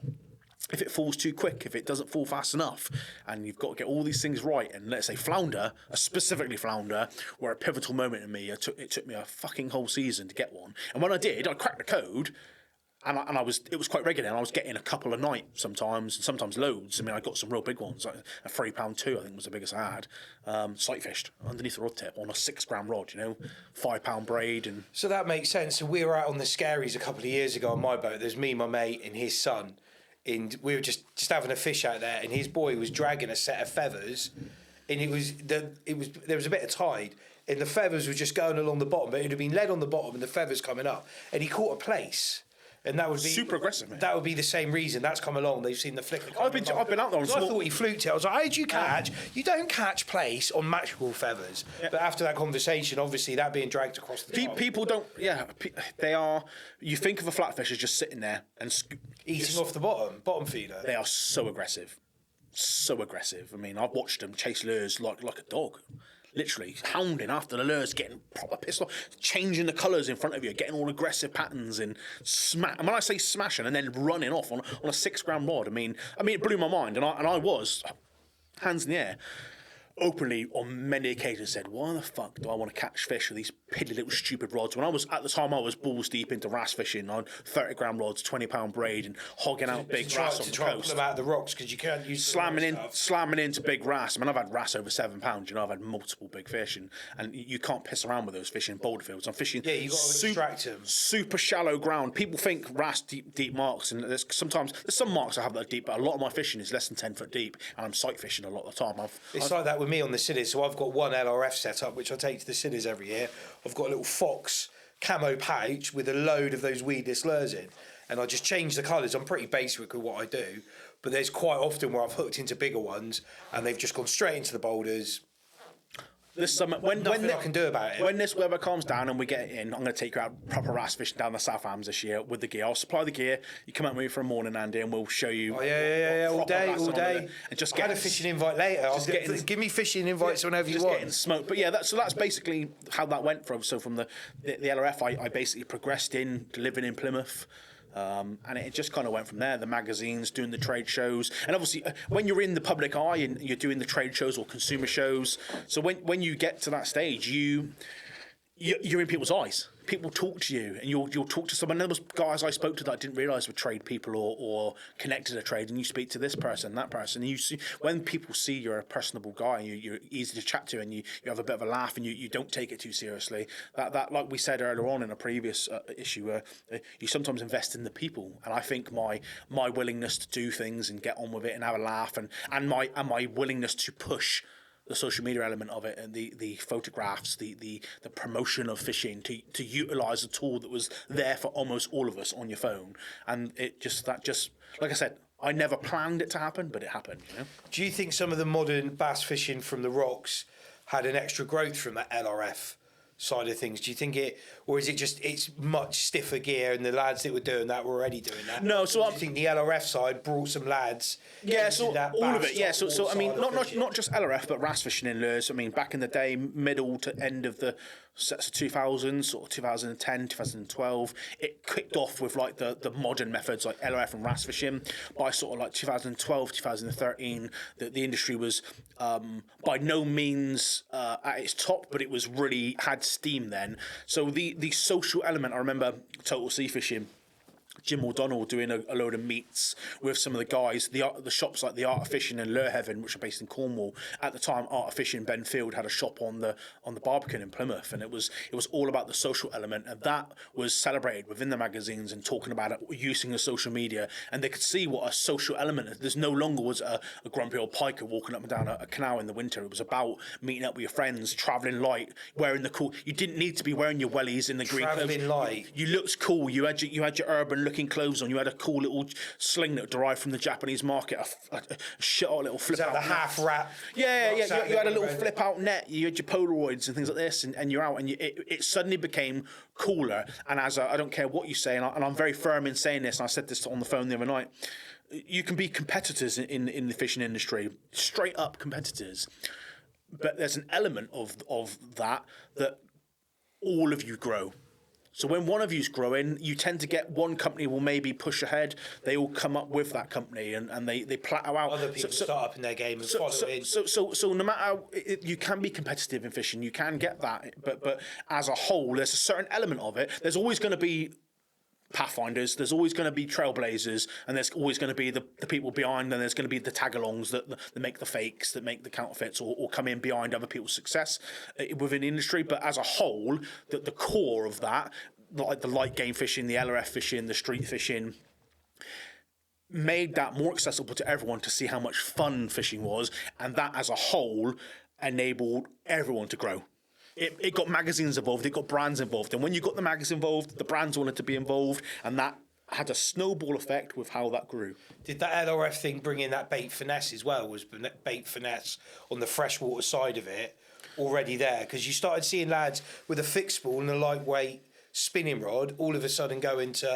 If it falls too quick, if it doesn't fall fast enough, and you've got to get all these things right. And let's say flounder, specifically flounder, were a pivotal moment in me. It took me a fucking whole season to get one. And when I did, I cracked the code, and it was quite regular. And I was getting a couple a night sometimes, and sometimes loads. I mean, I got some real big ones, like a 3 pound 2, I think was the biggest I had. Sight fished underneath the rod tip on a 6 gram rod, 5 pound braid. And so that makes sense. So we were out on the Scaries a couple of years ago on my boat. There's me, my mate, and his son. And we were just having a fish out there, and his boy was dragging a set of feathers, and there was a bit of tide, and the feathers were just going along the bottom, but it had been lead on the bottom and the feathers coming up, and he caught a place, And that would be super aggressive, mate. That would be the same reason. That's come along. They've seen the flicker. I've been out there on I thought he fluked it. I was like, how did you catch? You don't catch place on match ball feathers. Yeah. But after that conversation, obviously that being dragged across the top. People don't. Yeah, they are. You think of a flatfish as just sitting there and eating off the bottom feeder. They are so aggressive. So aggressive. I mean, I've watched them chase lures like a dog. Literally hounding after the lures, getting proper pissed off, changing the colours in front of you, getting all aggressive patterns and and when I say smashing and then running off on a 6 gram rod, I mean it blew my mind, and I was hands in the air. Openly on many occasions said, why the fuck do I want to catch fish with these piddly little stupid rods? When I was balls deep into wrasse fishing on 30 gram rods, 20 pound braid, and hogging out big wrasse on the coast. To about the rocks because you can't use slamming into big wrasse. I mean, I've had wrasse over 7 pounds. I've had multiple big fish, and you can't piss around with those fish in boulder fields. I'm fishing. Yeah, you got to extract them. Super shallow ground. People think wrasse deep marks, and there's some marks I have that are deep, but a lot of my fishing is less than 10 foot deep, and I'm sight fishing a lot of the time. It's like that with me on the Cities. So I've got one LRF set up which I take to the Cities every year. I've got a little Fox camo pouch with a load of those weedless lures in, and I just change the colours. I'm pretty basic with what I do, but there's quite often where I've hooked into bigger ones and they've just gone straight into the boulders. This summer, when I can do about it. When this weather calms down and we get in, I'm going to take you out proper wrasse fishing down the South Hams this year with the gear. I'll supply the gear. You come out with me for a morning, Andy, and we'll show you. Oh yeah, all day. And just get a fishing invite later. Give me fishing invites whenever you want. Getting smoked. But yeah, that's basically how that went from. So from the LRF, I basically progressed into living in Plymouth. And it just kind of went from there. The magazines, doing the trade shows, and obviously when you're in the public eye and you're doing the trade shows or consumer shows, so when you get to that stage, you're in people's eyes. People talk to you, and you'll talk to someone. There was guys I spoke to that I didn't realise were trade people or connected to trade, and you speak to this person, that person, and you see when people see you're a personable guy, and you're easy to chat to, and you have a bit of a laugh, and you don't take it too seriously. That like we said earlier on in a previous issue, you sometimes invest in the people, and I think my willingness to do things and get on with it and have a laugh, and my willingness to push the social media element of it and the photographs, the promotion of fishing, to utilise a tool that was there for almost all of us on your phone, and it just like I said, I never planned it to happen, but it happened. Do you think some of the modern bass fishing from the rocks had an extra growth from that LRF side of things? Do you think it, or is it just it's much stiffer gear and the lads that were doing that were already doing that? No, so I think the LRF side brought some lads. Yeah, so all of it. Yeah, so I mean, not just LRF, but wrasse fishing in lures. I mean, back in the day, middle to end of the sets of 2000s, sort of 2010, 2012, it kicked off with like the modern methods like LRF and wrasse fishing. By sort of like 2012, 2013, the industry was by no means at its top, but it was really had steam then. So the social element, I remember Total Sea Fishing, Jim O'Donnell doing a load of meets with some of the guys, the shops like the Art of Fishing and Lure Heaven, which are based in Cornwall. At the time, Art of Fishing Benfield had a shop on the Barbican in Plymouth, and it was all about the social element, and that was celebrated within the magazines and talking about it using the social media, and they could see what a social element is. There's no longer was a grumpy old piker walking up and down a canal in the winter. It was about meeting up with your friends, travelling light, wearing the cool. You didn't need to be wearing your wellies in the green clothes. Travelling light. You looked cool. You had your urban looking clothes on. You had a cool little sling that derived from the Japanese market, a shit hot little flip out. The half wrap. Yeah. You had a little flip out net. You had your Polaroids and things like this, and you're out, and it suddenly became cooler. And I don't care what you say, and I'm very firm in saying this. And I said this on the phone the other night. You can be competitors in the fishing industry, straight up competitors, but there's an element of that all of you grow. So when one of you's growing, you tend to get one company will maybe push ahead. They all come up with that company and they plateau out. Other people start up in their game and follow in. So no matter, you can be competitive in fishing, you can get that. But as a whole, there's a certain element of it. There's always going to be pathfinders, there's always going to be trailblazers, and there's always going to be the people behind, and there's going to be the tag-alongs that make the fakes, that make the counterfeits, or come in behind other people's success within the industry. But as a whole, the core of that, like the light game fishing, the LRF fishing, the street fishing, made that more accessible to everyone to see how much fun fishing was, and that as a whole enabled everyone to grow. It got magazines involved, it got brands involved, and when you got the magazines involved, the brands wanted to be involved, and that had a snowball effect with how that grew. Did that LRF thing bring in that bait finesse as well? Was bait finesse on the freshwater side of it already there? Because you started seeing lads with a fixed ball and a lightweight spinning rod all of a sudden go into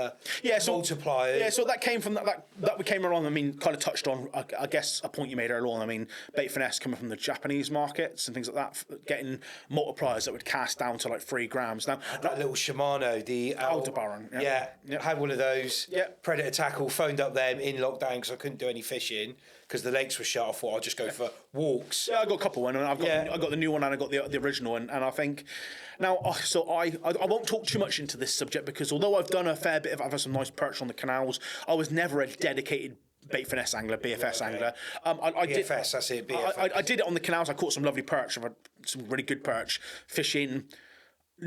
multipliers. Yeah, so that came from that came along. I mean, kind of touched on, I guess, a point you made earlier on. I mean, bait finesse coming from the Japanese markets and things like that, getting multipliers that would cast down to like 3 grams. Now, that little Shimano, the Aldebaran, had one of those. Yeah. Predator tackle, phoned up them in lockdown because I couldn't do any fishing because the lakes were shut. I thought I'd just go for walks. Yeah, I got a couple, and I got the new one and I got the original, and I think. Now, so I won't talk too much into this subject because although I've done a fair bit I've had some nice perch on the canals, I was never a dedicated bait finesse angler, BFS angler. BFS, that's it, BFS. I did it on the canals. I caught some lovely perch, some really good perch, fishing.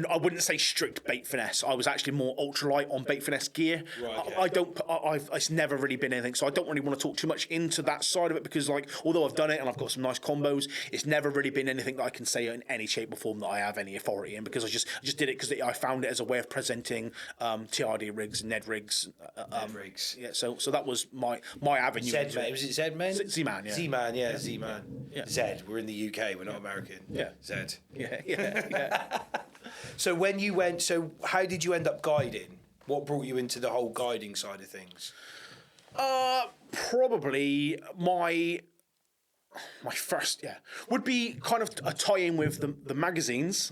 I wouldn't say strict bait finesse. I was actually more ultralight on bait finesse gear. Right, okay. It's never really been anything, so I don't really want to talk too much into that side of it because, like, although I've done it and I've got some nice combos, it's never really been anything that I can say in any shape or form that I have any authority in because I just did it because I found it as a way of presenting TRD rigs, Ned rigs. Ned rigs. Yeah, so that was my avenue. Z-Man. Was it Z-Man? Z-Man, yeah. Z-Man, yeah, Z-Man. Yeah. Z. We're in the UK. We're not American. Yeah. Z. Yeah. So when you went, how did you end up guiding? What brought you into the whole guiding side of things? Probably my first, would be kind of a tie-in with the magazines.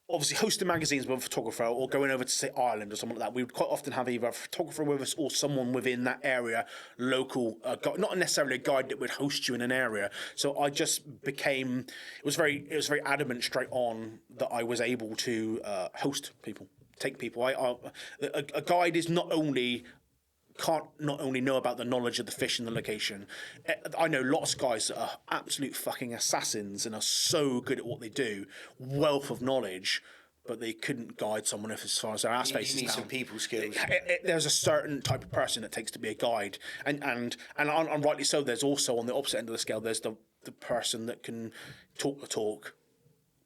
Obviously, hosting magazines with a photographer or going over to, say, Ireland or something like that, we would quite often have either a photographer with us or someone within that area, local, not necessarily a guide that would host you in an area. So I just became, it was very adamant straight on that I was able to host people, take people. A guide is can't not only know about the knowledge of the fish and the location. I know lots of guys that are absolute fucking assassins and are so good at what they do, wealth of knowledge, but they couldn't guide someone as far as their ass face is down. You need some people skills. There's a certain type of person it takes to be a guide, and rightly so. There's also on the opposite end of the scale, there's the person that can talk the talk,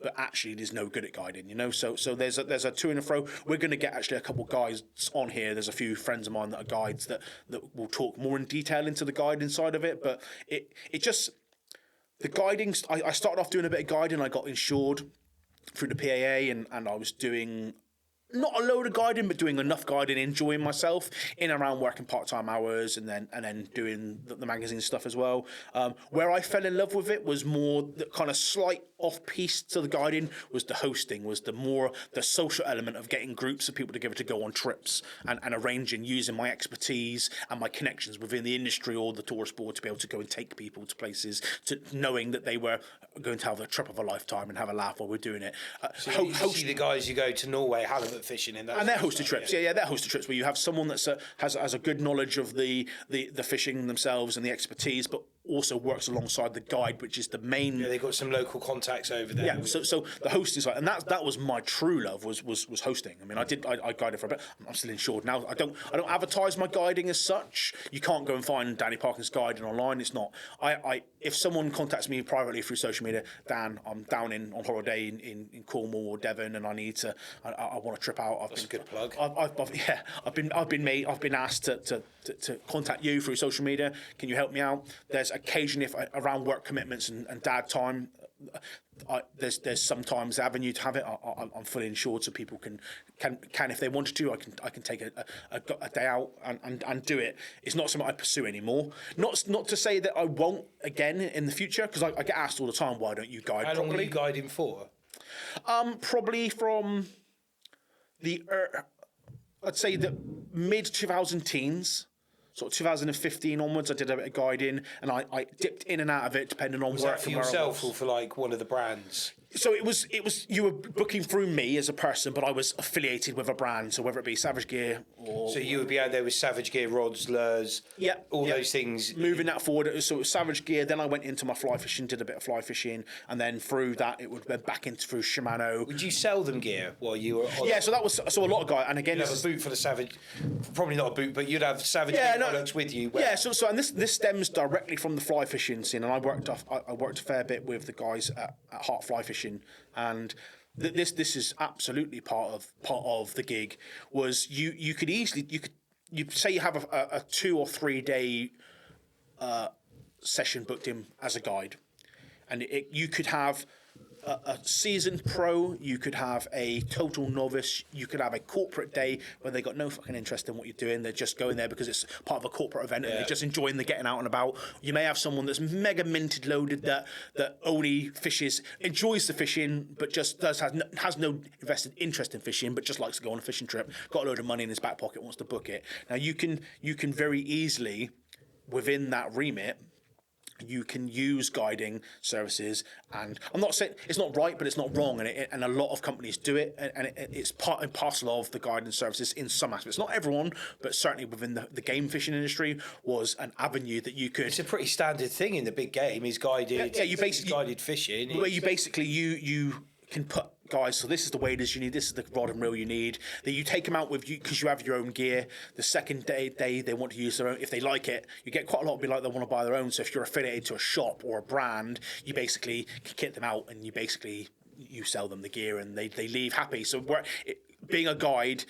but actually is no good at guiding, you know. So there's a to and fro. We're going to get actually a couple of guys on here. There's a few friends of mine that are guides that will talk more in detail into the guiding side of it. But it just the guiding. I started off doing a bit of guiding. I got insured through the PAA, and I was doing not a load of guiding, but doing enough guiding, enjoying myself in and around working part-time hours, and then doing the magazine stuff as well. Where I fell in love with it was more the kind of slight off-piece to the guiding was the hosting, was the social element of getting groups of people together to go on trips and arranging, using my expertise and my connections within the industry or the tourist board to be able to go and take people to places, to knowing that they were going to have a trip of a lifetime and have a laugh while we're doing it. So you see the guys who go to Norway, halibut fishing, and they're hosted trips. Yeah, they're hosted trips where you have someone that has a good knowledge of the fishing themselves and the expertise, but also works alongside the guide, which is the main. Yeah, they've got some local contacts over there. Yeah, so the hosting side, and that was my true love was hosting. I mean, I guided for a bit. I'm still insured now. I don't advertise my guiding as such. You can't go and find Danny Parkins guiding online. It's not. If someone contacts me privately through social media, Dan, I'm down on holiday in Cornwall or Devon, and I want to trip out. That's a good plug. I've been asked to contact you through social media. Can you help me out? There's occasionally, if around work commitments and dad time, there's sometimes the avenue to have it. I'm fully insured, so people can if they wanted to. I can take a day out and do it. It's not something I pursue anymore. Not to say that I won't again in the future, because I get asked all the time, why don't you guide properly? How long were you guiding for? Probably from the I'd say the mid 2010s. Sort of 2015 onwards, I did a bit of guiding, and I dipped in and out of it depending on was work. Was that for yourself or for like one of the brands? So it was you were booking through me as a person, but I was affiliated with a brand. So whether it be Savage Gear or... So you would be out there with Savage Gear rods, lures, those things. Moving that forward. So it was Savage Gear, then I went into my fly fishing, did a bit of fly fishing, and then through that it would go back into through Shimano. Would you sell them gear while you were on... Yeah, so that was... So a lot of guys... And again... You'd have a boot for the Savage... Probably not a boot, but you'd have Savage Gear products with you. Yeah, so and this stems directly from the fly fishing scene, and I worked a fair bit with the guys at Heart Fly Fishing, and this is absolutely part of the gig. Was you could say you have a 2 or 3 day session booked in as a guide, and you could have a seasoned pro, you could have a total novice, you could have a corporate day where they got no fucking interest in what you're doing. They're just going there because it's part of a corporate event and they're just enjoying the getting out and about. You may have someone that's mega minted loaded that only fishes, enjoys the fishing, but just has no invested interest in fishing, but just likes to go on a fishing trip, got a load of money in his back pocket, wants to book it. Now you can very easily, within that remit, you can use guiding services, and I'm not saying it's not right, but it's not wrong, and a lot of companies do it, and it's part and parcel of the guiding services in some aspects. Not everyone, but certainly within the game fishing industry was an avenue that you could. It's a pretty standard thing in the big game. Is guided. Yeah, you basically guided fishing. Where you basically you can put guys, so this is the waders you need, this is the rod and reel you need, that you take them out with you because you have your own gear. The second day they want to use their own, if they like it, you get quite a lot of people like they want to buy their own. So if you're affiliated to a shop or a brand, you basically can kit them out and you sell them the gear and they leave happy. So being a guide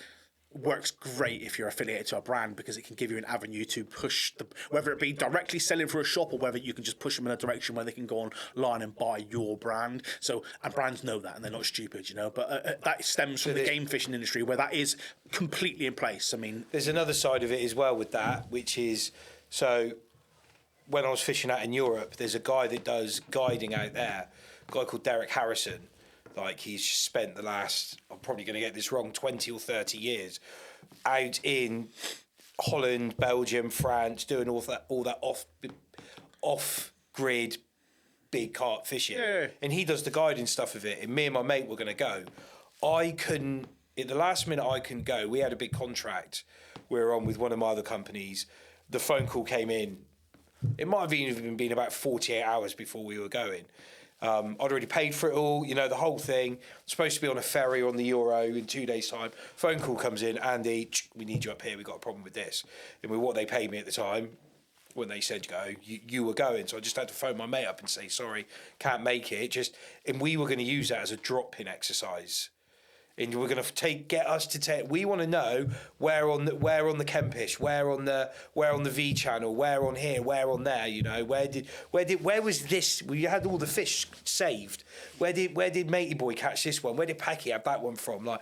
works great if you're affiliated to a brand, because it can give you an avenue to push whether it be directly selling for a shop or whether you can just push them in a direction where they can go online and buy your brand. So, and brands know that and they're not stupid, but that stems from the game fishing industry where that is completely in place. I mean, there's another side of it as well with that, which is, so when I was fishing out in Europe, there's a guy that does guiding out there, a guy called Derek Harrison. Like, he's spent the last, I'm probably going to get this wrong, 20 or 30 years out in Holland, Belgium, France, doing all that off-grid big carp fishing. Yeah. And he does the guiding stuff of it. And me and my mate were going to go. I couldn't, at the last minute I couldn't go. We had a big contract we were on with one of my other companies. The phone call came in. It might have even been about 48 hours before we were going. I'd already paid for it all, the whole thing. Supposed to be on a ferry on the Euro in 2 days' time. Phone call comes in, Andy, we need you up here. We've got a problem with this. And with what they paid me at the time, when they said go, you were going. So I just had to phone my mate up and say, sorry, can't make it. And we were going to use that as a drop-in exercise. And we're going to get us to take. We want to know where on the Kempish, where on the V channel, where on here, where on there. Where was this? We had all the fish saved. Where did Matey Boy catch this one? Where did Packy have that one from? Like,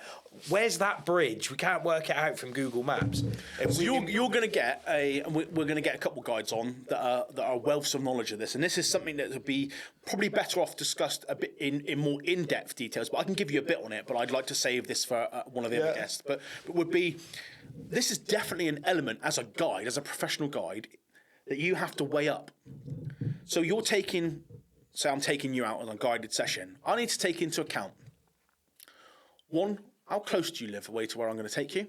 where's that bridge? We can't work it out from Google Maps. So you're going to get we're going to get a couple of guides on that are wealths of knowledge of this, and this is something that would be probably better off discussed a bit in more in-depth details. But I can give you a bit on it. But I'd like to save this for one of the other guests. But would be, this is definitely an element as a guide, as a professional guide, that you have to weigh up. So you're taking. Say I'm taking you out on a guided session. I need to take into account, one, how close do you live away to where I'm going to take you?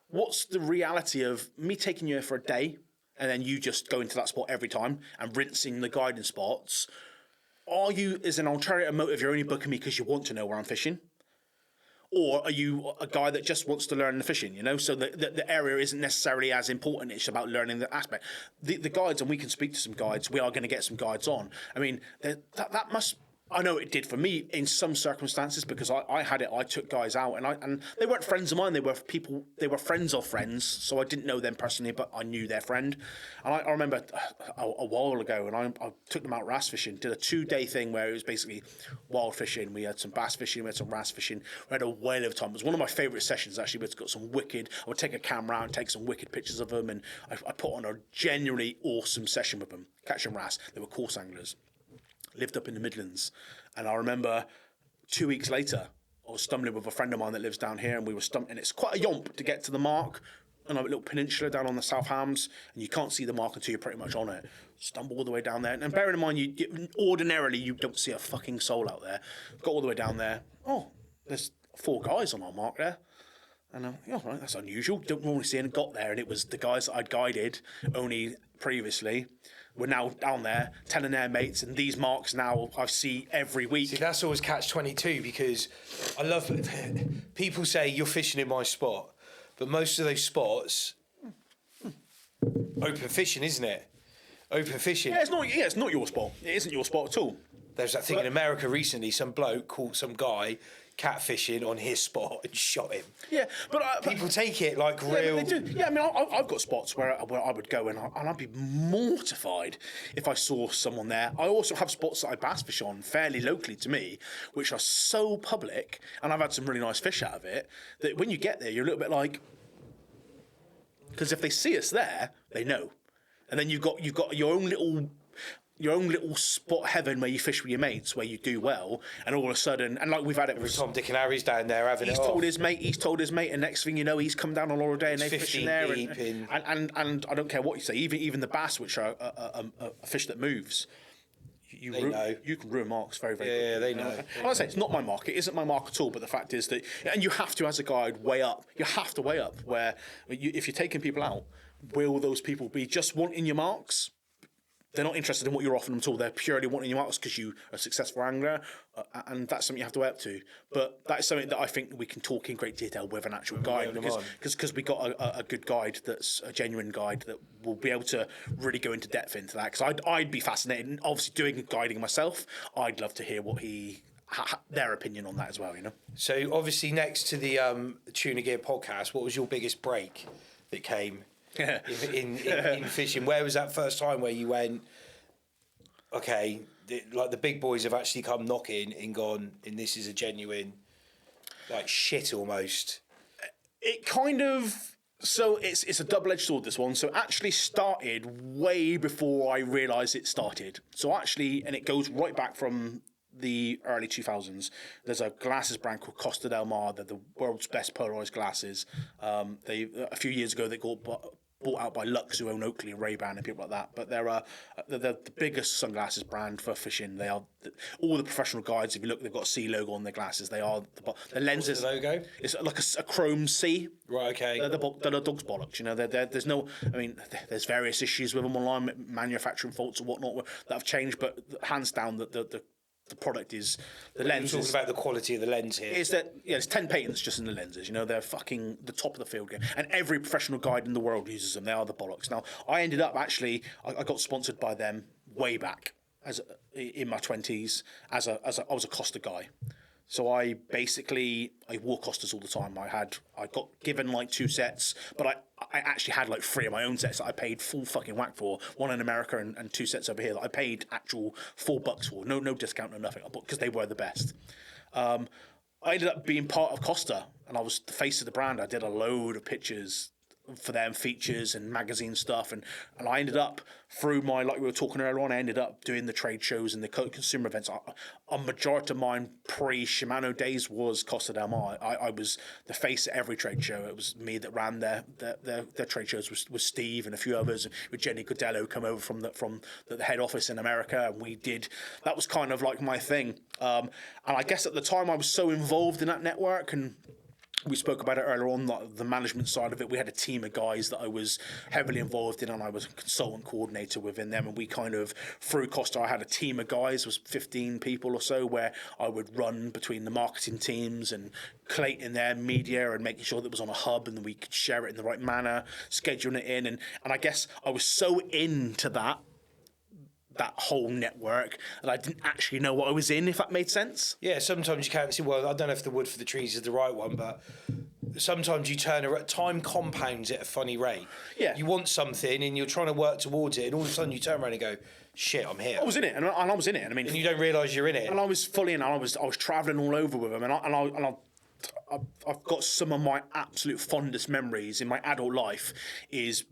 What's the reality of me taking you for a day and then you just going to that spot every time and rinsing the guiding spots? Are you, as an ulterior motive, you're only booking me because you want to know where I'm fishing? Or are you a guy that just wants to learn the fishing, So the area isn't necessarily as important. It's about learning the aspect. The guides, and we can speak to some guides. We are going to get some guides on. I mean, that must... I know it did for me in some circumstances, because I had it. I took guys out, and they weren't friends of mine. They were people. They were friends of friends. So I didn't know them personally, but I knew their friend. And I remember a while ago, and I took them out wrasse fishing. Did a 2-day thing where it was basically wild fishing. We had some bass fishing. We had some wrasse fishing. We had a whale of a time. It was one of my favourite sessions actually. We've got some wicked. I would take a camera out and take some wicked pictures of them, and I put on a genuinely awesome session with them, catching wrasse. They were coarse anglers. Lived up in the Midlands, and I remember 2 weeks later I was stumbling with a friend of mine that lives down here, and we were and it's quite a yomp to get to the mark on a little peninsula down on the South Hams, and you can't see the mark until you're pretty much on it. Stumble all the way down there, and bearing in mind ordinarily you don't see a fucking soul out there. Got all the way down there. Oh, there's 4 guys on our mark there. And right, that's unusual. Don't normally see any. Got there, and it was the guys that I'd guided only previously. We're now down there telling their mates, and these marks now I see every week. See, that's always catch-22, because I love people say you're fishing in my spot, but most of those spots open fishing, isn't it? Open fishing. Yeah, it's not your spot. It isn't your spot at all. There's that thing in America recently. Some bloke caught some guy catfishing on his spot and shot him. Yeah, but people take it like real. They do. Yeah, I mean, I've got spots where I would go and I'd be mortified if I saw someone there. I also have spots that I bass fish on fairly locally to me, which are so public, and I've had some really nice fish out of it, that when you get there, you're a little bit like, because if they see us there, they know, and then you've got your own little spot heaven where you fish with your mates, where you do well, and all of a sudden, and like we've had it with Tom, Dick and Harry's down there having he's told his mate, and next thing you know, he's come down on holiday and they're fishing there, and I don't care what you say, even the bass, which are a fish that moves, you can ruin marks very, very quickly. Yeah, they know. I say it's not my mark. It isn't my mark at all. But the fact is that, and you have to, as a guide, weigh up. You have to weigh up where if you're taking people out, will those people be just wanting your marks? They're not interested in what you're offering them at all. They're purely wanting your marks because you are a successful angler, and that's something you have to weigh up to. But that is something that I think we can talk in great detail with an actual guide, because we got a good guide that's a genuine guide that will be able to really go into depth into that. Because I'd be fascinated, and obviously doing guiding myself, I'd love to hear what their opinion on that as well. So obviously, next to the Tuna Gear podcast, what was your biggest break that came? in fishing? Where was that first time where you went, okay, like the big boys have actually come knocking and gone, and this is a genuine, like, shit almost? It kind of, so it's a double-edged sword, this one. So it actually started way before I realised it started. So actually, and it goes right back from the early 2000s. There's a glasses brand called Costa del Mar. They're the world's best polarized glasses. A few years ago, they got bought out by Lux, who own Oakley and Ray-Ban and people like that. But they're the biggest sunglasses brand for fishing. They are all the professional guides. If you look, they've got a C logo on their glasses. They are the lenses. What's the logo? It's like a chrome C. Right. Okay. They're the dog's bollocks. There's no. I mean, there's various issues with them online, manufacturing faults and whatnot that have changed. But hands down, the product is the lens. We're talking about the quality of the lens here. Is that there's 10 patents just in the lenses. They're fucking the top of the field game, and every professional guide in the world uses them. They are the bollocks. Now, I ended up actually, I got sponsored by them way back in my 20s I was a Costa guy. So I wore Costas all the time. I got given like 2 sets, but I actually had like 3 of my own sets that I paid full fucking whack for. 1 in America and 2 sets over here that I paid actual $4 for. No discount, no nothing, because they were the best. I ended up being part of Costa, and I was the face of the brand. I did a load of pictures for them, features and magazine stuff, and I ended up through my, like we were talking earlier on, I ended up doing the trade shows and the consumer events. A majority of mine pre-Shimano days was Costa del Mar. I was the face at every trade show. It was me that ran their trade shows with Steve and a few others, with Jenny Godello come over from the head office in America, and that was kind of like my thing. And I guess at the time I was so involved in that network, and we spoke about it earlier on, the management side of it. We had a team of guys that I was heavily involved in, and I was a consultant coordinator within them. And we kind of, through Costa, I had a team of guys, was 15 people or so, where I would run between the marketing teams and collating their media and making sure that it was on a hub and that we could share it in the right manner, scheduling it in. And I guess I was so into that whole network that I didn't actually know what I was in, if that made sense. Yeah, sometimes you can't see, well, I don't know if the wood for the trees is the right one, but sometimes you time compounds at a funny rate. Yeah. You want something and you're trying to work towards it, and all of a sudden you turn around and go, shit, I'm here. I was in it, and I was in it. And I mean, and you don't realise you're in it. And I was fully in. I was travelling all over with them, and I've got some of my absolute fondest memories in my adult life is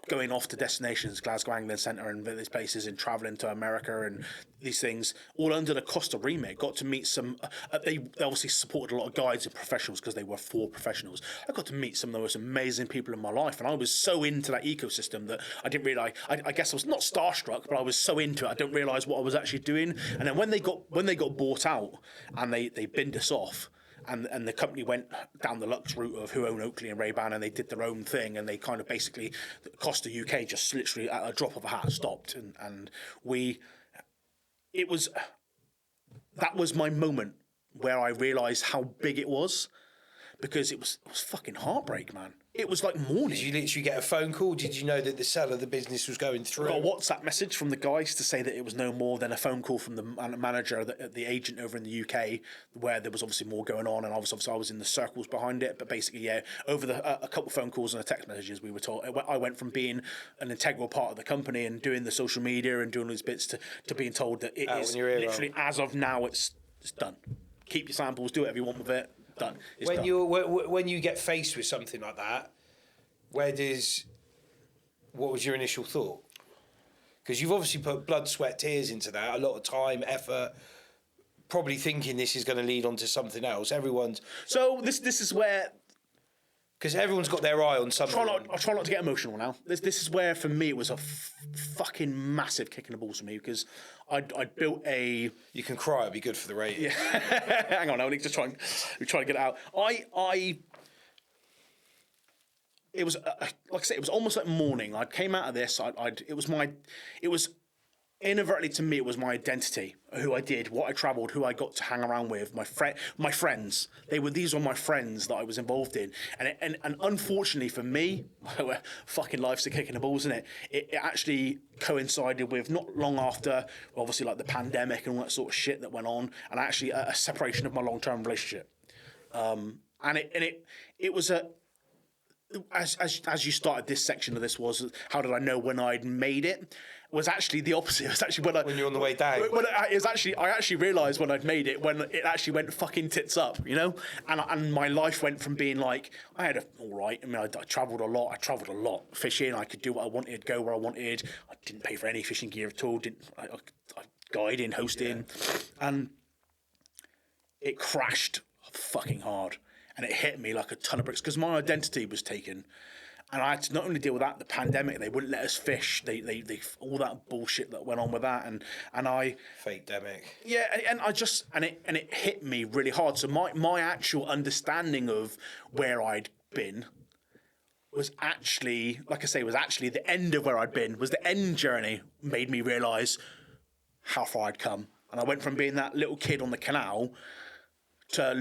going off to destinations, Glasgow Angling Centre and these places, and travelling to America and these things, all under the Costa remit. Got to meet some, they obviously supported a lot of guides and professionals because they were for professionals. I got to meet some of the most amazing people in my life, and I was so into that ecosystem that I didn't realise, I guess I was not starstruck, but I was so into it, I didn't realise what I was actually doing. And then when they got bought out and they binned us off, and the company went down the Lux route of who own Oakley and Ray-Ban, and they did their own thing, and they kind of basically, Costa UK just literally at a drop of a hat stopped, and that was my moment where I realised how big it was, because it was fucking heartbreak, man. It was like morning. Did you literally get a phone call? Did you know that the sale of the business was going through? I got a WhatsApp message from the guys to say that it was no more than a phone call from the manager, the agent over in the UK, where there was obviously more going on, and obviously I was in the circles behind it. But basically, yeah, over a couple of phone calls and a text messages, we were told I went from being an integral part of the company and doing the social media and doing these bits to being told that it is literally as of now it's done. Keep your samples, do whatever you want with it. Done. It's when done. when you get faced with something like that, what was your initial thought? Because you've obviously put blood, sweat, tears into that, a lot of time, effort, probably thinking this is going to lead on to something else. So this is where, because everyone's got their eye on something. I try not to get emotional now. This is where, for me, it was a fucking massive kick in the balls for me, because I built a... You can cry, it'd be good for the rating. Yeah. Hang on, I need to try and get it out. It was like I said, it was almost like morning. I came out of this. It was inadvertently, to me, it was my identity, who I did, what I travelled, who I got to hang around with, my friends. These were my friends that I was involved in, and unfortunately for me, fucking life's a kick in the balls, isn't it? It actually coincided with not long after, obviously, like the pandemic and all that sort of shit that went on, and actually a separation of my long-term relationship, and it was a. As you started this section of this was how did I know when I'd made it, was actually the opposite. It was actually when you're on the way down. I actually realised when I'd made it, when it actually went fucking tits up, you know, and my life went from being like I had all right. I mean, I travelled a lot. I travelled a lot fishing. I could do what I wanted, go where I wanted. I didn't pay for any fishing gear at all. I guiding, hosting, and it crashed fucking hard. And it hit me like a ton of bricks because my identity was taken, and I had to not only deal with that, the pandemic. They wouldn't let us fish. They all that bullshit that went on with that, and I fake demic. Yeah, and it hit me really hard. So my actual understanding of where I'd been was actually, like I say, was actually the end of where I'd been. Was the end journey made me realise how far I'd come, and I went from being that little kid on the canal to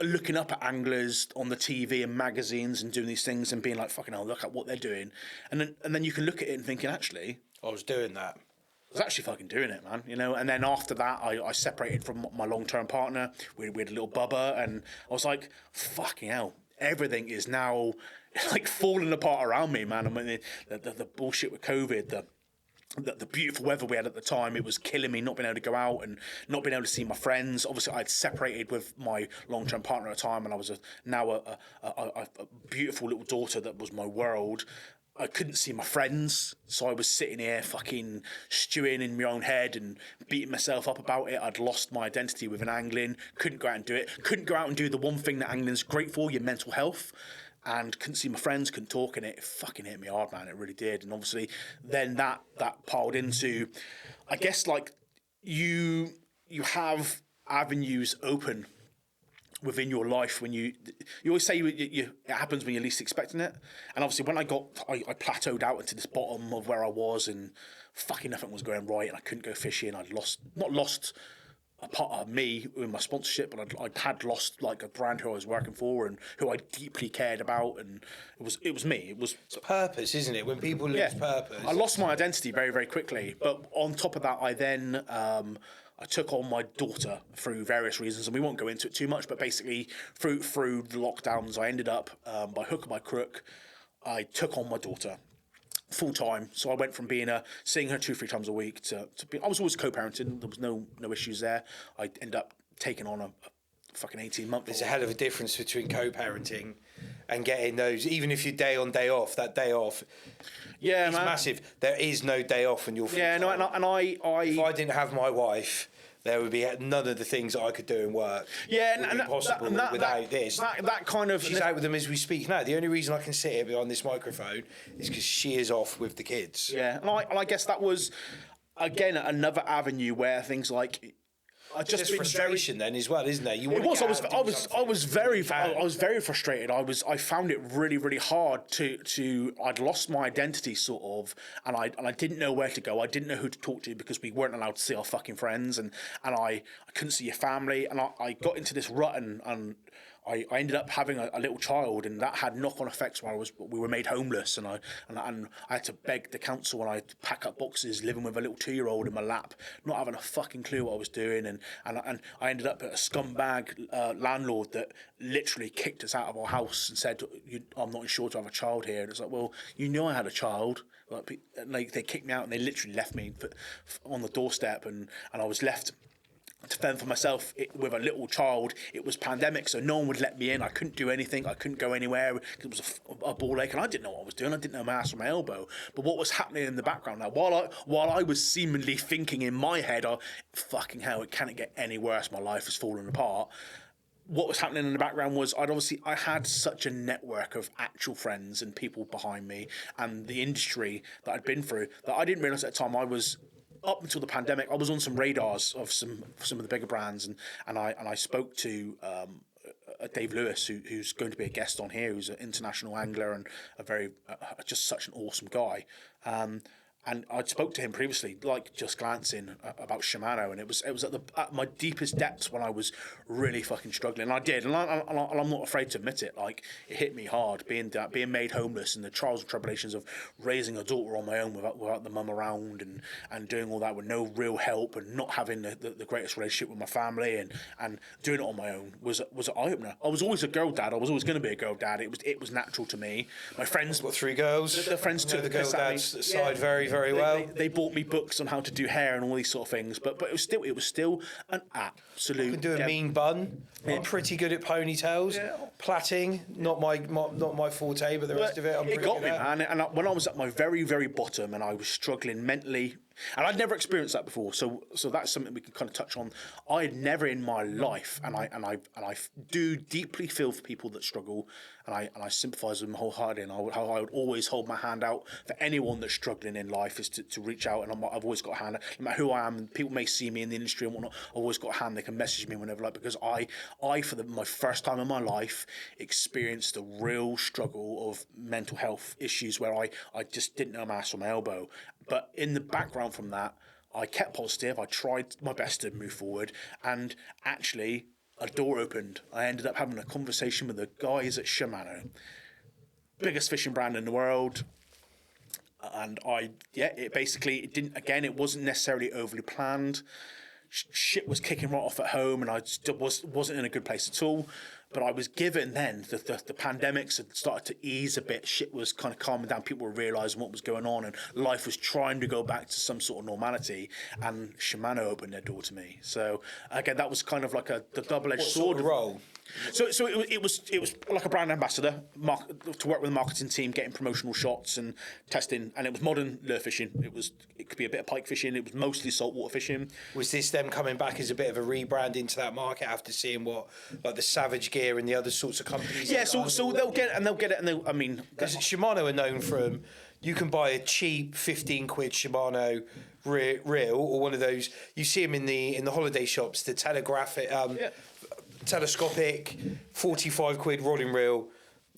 looking up at anglers on the TV and magazines and doing these things and being like, fucking hell, look at what they're doing. And then you can look at it and thinking, actually, I was doing that. I was actually fucking doing it, man. You know. And then after that, I separated from my long-term partner. We had a little bubba, and I was like, fucking hell, everything is now like falling apart around me, man. I mean, the bullshit with COVID, the beautiful weather we had at the time, it was killing me not being able to go out and not being able to see my friends. Obviously, I'd separated with my long-term partner at the time, and I was now a beautiful little daughter that was my world. I couldn't see my friends, so I was sitting here fucking stewing in my own head and beating myself up about it. I'd lost my identity within angling, couldn't go out and do it, couldn't go out and do the one thing that angling's great for, your mental health. And couldn't see my friends, couldn't talk, and it fucking hit me hard, man. It really did. And obviously, then that piled into, I guess, like you have avenues open within your life when you always say it happens when you're least expecting it. And obviously, when I plateaued out into this bottom of where I was, and fucking nothing was going right, and I couldn't go fishing. I'd not lost a part of me in my sponsorship, but I had lost like a brand who I was working for and who I deeply cared about, and it was me. It's purpose, isn't it? When people lose purpose, I lost my identity very, very quickly. But on top of that, I then I took on my daughter through various reasons, and we won't go into it too much. But basically, through the lockdowns, I ended up by hook or by crook, I took on my daughter full time. So I went from seeing her 2-3 times a week to I was always co-parenting. There was no issues there. I ended up taking on a fucking 18-month. There's a hell of a difference between co-parenting and getting those, even if you're day on, day off, that day off. Yeah, it's man. massive. There is no day off when you're full time. No, and I if I didn't have my wife, there would be none of the things that I could do in work. Yeah, and impossible without this. That kind of. She's out with them as we speak now. The only reason I can sit here behind this microphone is because she is off with the kids. Yeah, and I guess that was again another avenue where things like. There's frustration then as well, isn't there? I was very frustrated. I found it really, really hard to I'd lost my identity sort of, and I didn't know where to go. I didn't know who to talk to because we weren't allowed to see our fucking friends, and I couldn't see your family, and I got into this rut, and I ended up having a little child, and that had knock-on effects where we were made homeless, and I had to beg the council, and I had to pack up boxes, living with a little 2-year-old in my lap, not having a fucking clue what I was doing, and I ended up at a scumbag landlord that literally kicked us out of our house and said, I'm not insured to have a child here. And it's like, well, you know I had a child. Like they kicked me out and they literally left me on the doorstep, and I was left to fend for myself with a little child. It was pandemic, so no one would let me in. I couldn't do anything. I couldn't go anywhere. It was a ball ache, and I didn't know what I was doing. I didn't know my ass from my elbow. But what was happening in the background now, while I was seemingly thinking in my head, oh, fucking hell, it can't get any worse. My life is falling apart. What was happening in the background was I had such a network of actual friends and people behind me, and the industry that I'd been through, that I didn't realise at the time I was. Up until the pandemic, I was on some radars of some of the bigger brands, and I spoke to Dave Lewis, who's going to be a guest on here, who's an international angler and a very just such an awesome guy. And I'd spoke to him previously, like just glancing about Shimano, and it was at my deepest depths when I was really fucking struggling. And I did, and I'm not afraid to admit it. Like, it hit me hard, being made homeless, and the trials and tribulations of raising a daughter on my own without the mum around, and doing all that with no real help, and not having the greatest relationship with my family, and doing it on my own was an eye opener. I was always a girl dad. I was always going to be a girl dad. It was natural to me. My friends, got 3 girls. The friends took the girl dad's side very well. They bought me books on how to do hair and all these sort of things, but it was still an absolute. I can do a mean bun. I'm pretty good at ponytails. Yeah. Plaiting, not my forte, but the rest of it, I'm pretty good at. It got me, man. And when I was at my very, very bottom, and I was struggling mentally, and I'd never experienced that before, so that's something we can kind of touch on. I had never in my life, and I do deeply feel for people that struggle, and I sympathise with them wholeheartedly, and I would always hold my hand out for anyone that's struggling in life, is to reach out, and I've always got a hand, no matter who I am. And people may see me in the industry and whatnot, I've always got a hand. They can message me whenever, like, because I for my first time in my life experienced a real struggle of mental health issues where I just didn't know my ass from my elbow. But in the background from that, I kept positive. I tried my best to move forward, and actually a door opened. I ended up having a conversation with the guys at Shimano, biggest fishing brand in the world. And it wasn't necessarily overly planned. Shit was kicking right off at home, and I still wasn't in a good place at all. But I was given then, the pandemics had started to ease a bit. Shit was kind of calming down. People were realising what was going on, and life was trying to go back to some sort of normality. And Shimano opened their door to me. So again, that was kind of like the double-edged sword. Sort of role? So it was like a brand ambassador to work with a marketing team, getting promotional shots and testing, and it was modern lure fishing. It could be a bit of pike fishing. It was mostly saltwater fishing. Was this them coming back as a bit of a rebrand into that market after seeing what, like, the Savage Gear and the other sorts of companies? Yeah, so they'll get it, and because Shimano are known for you can buy a cheap 15 quid Shimano reel, or one of those. You see them in the holiday shops, the telescopic 45 quid rod and reel.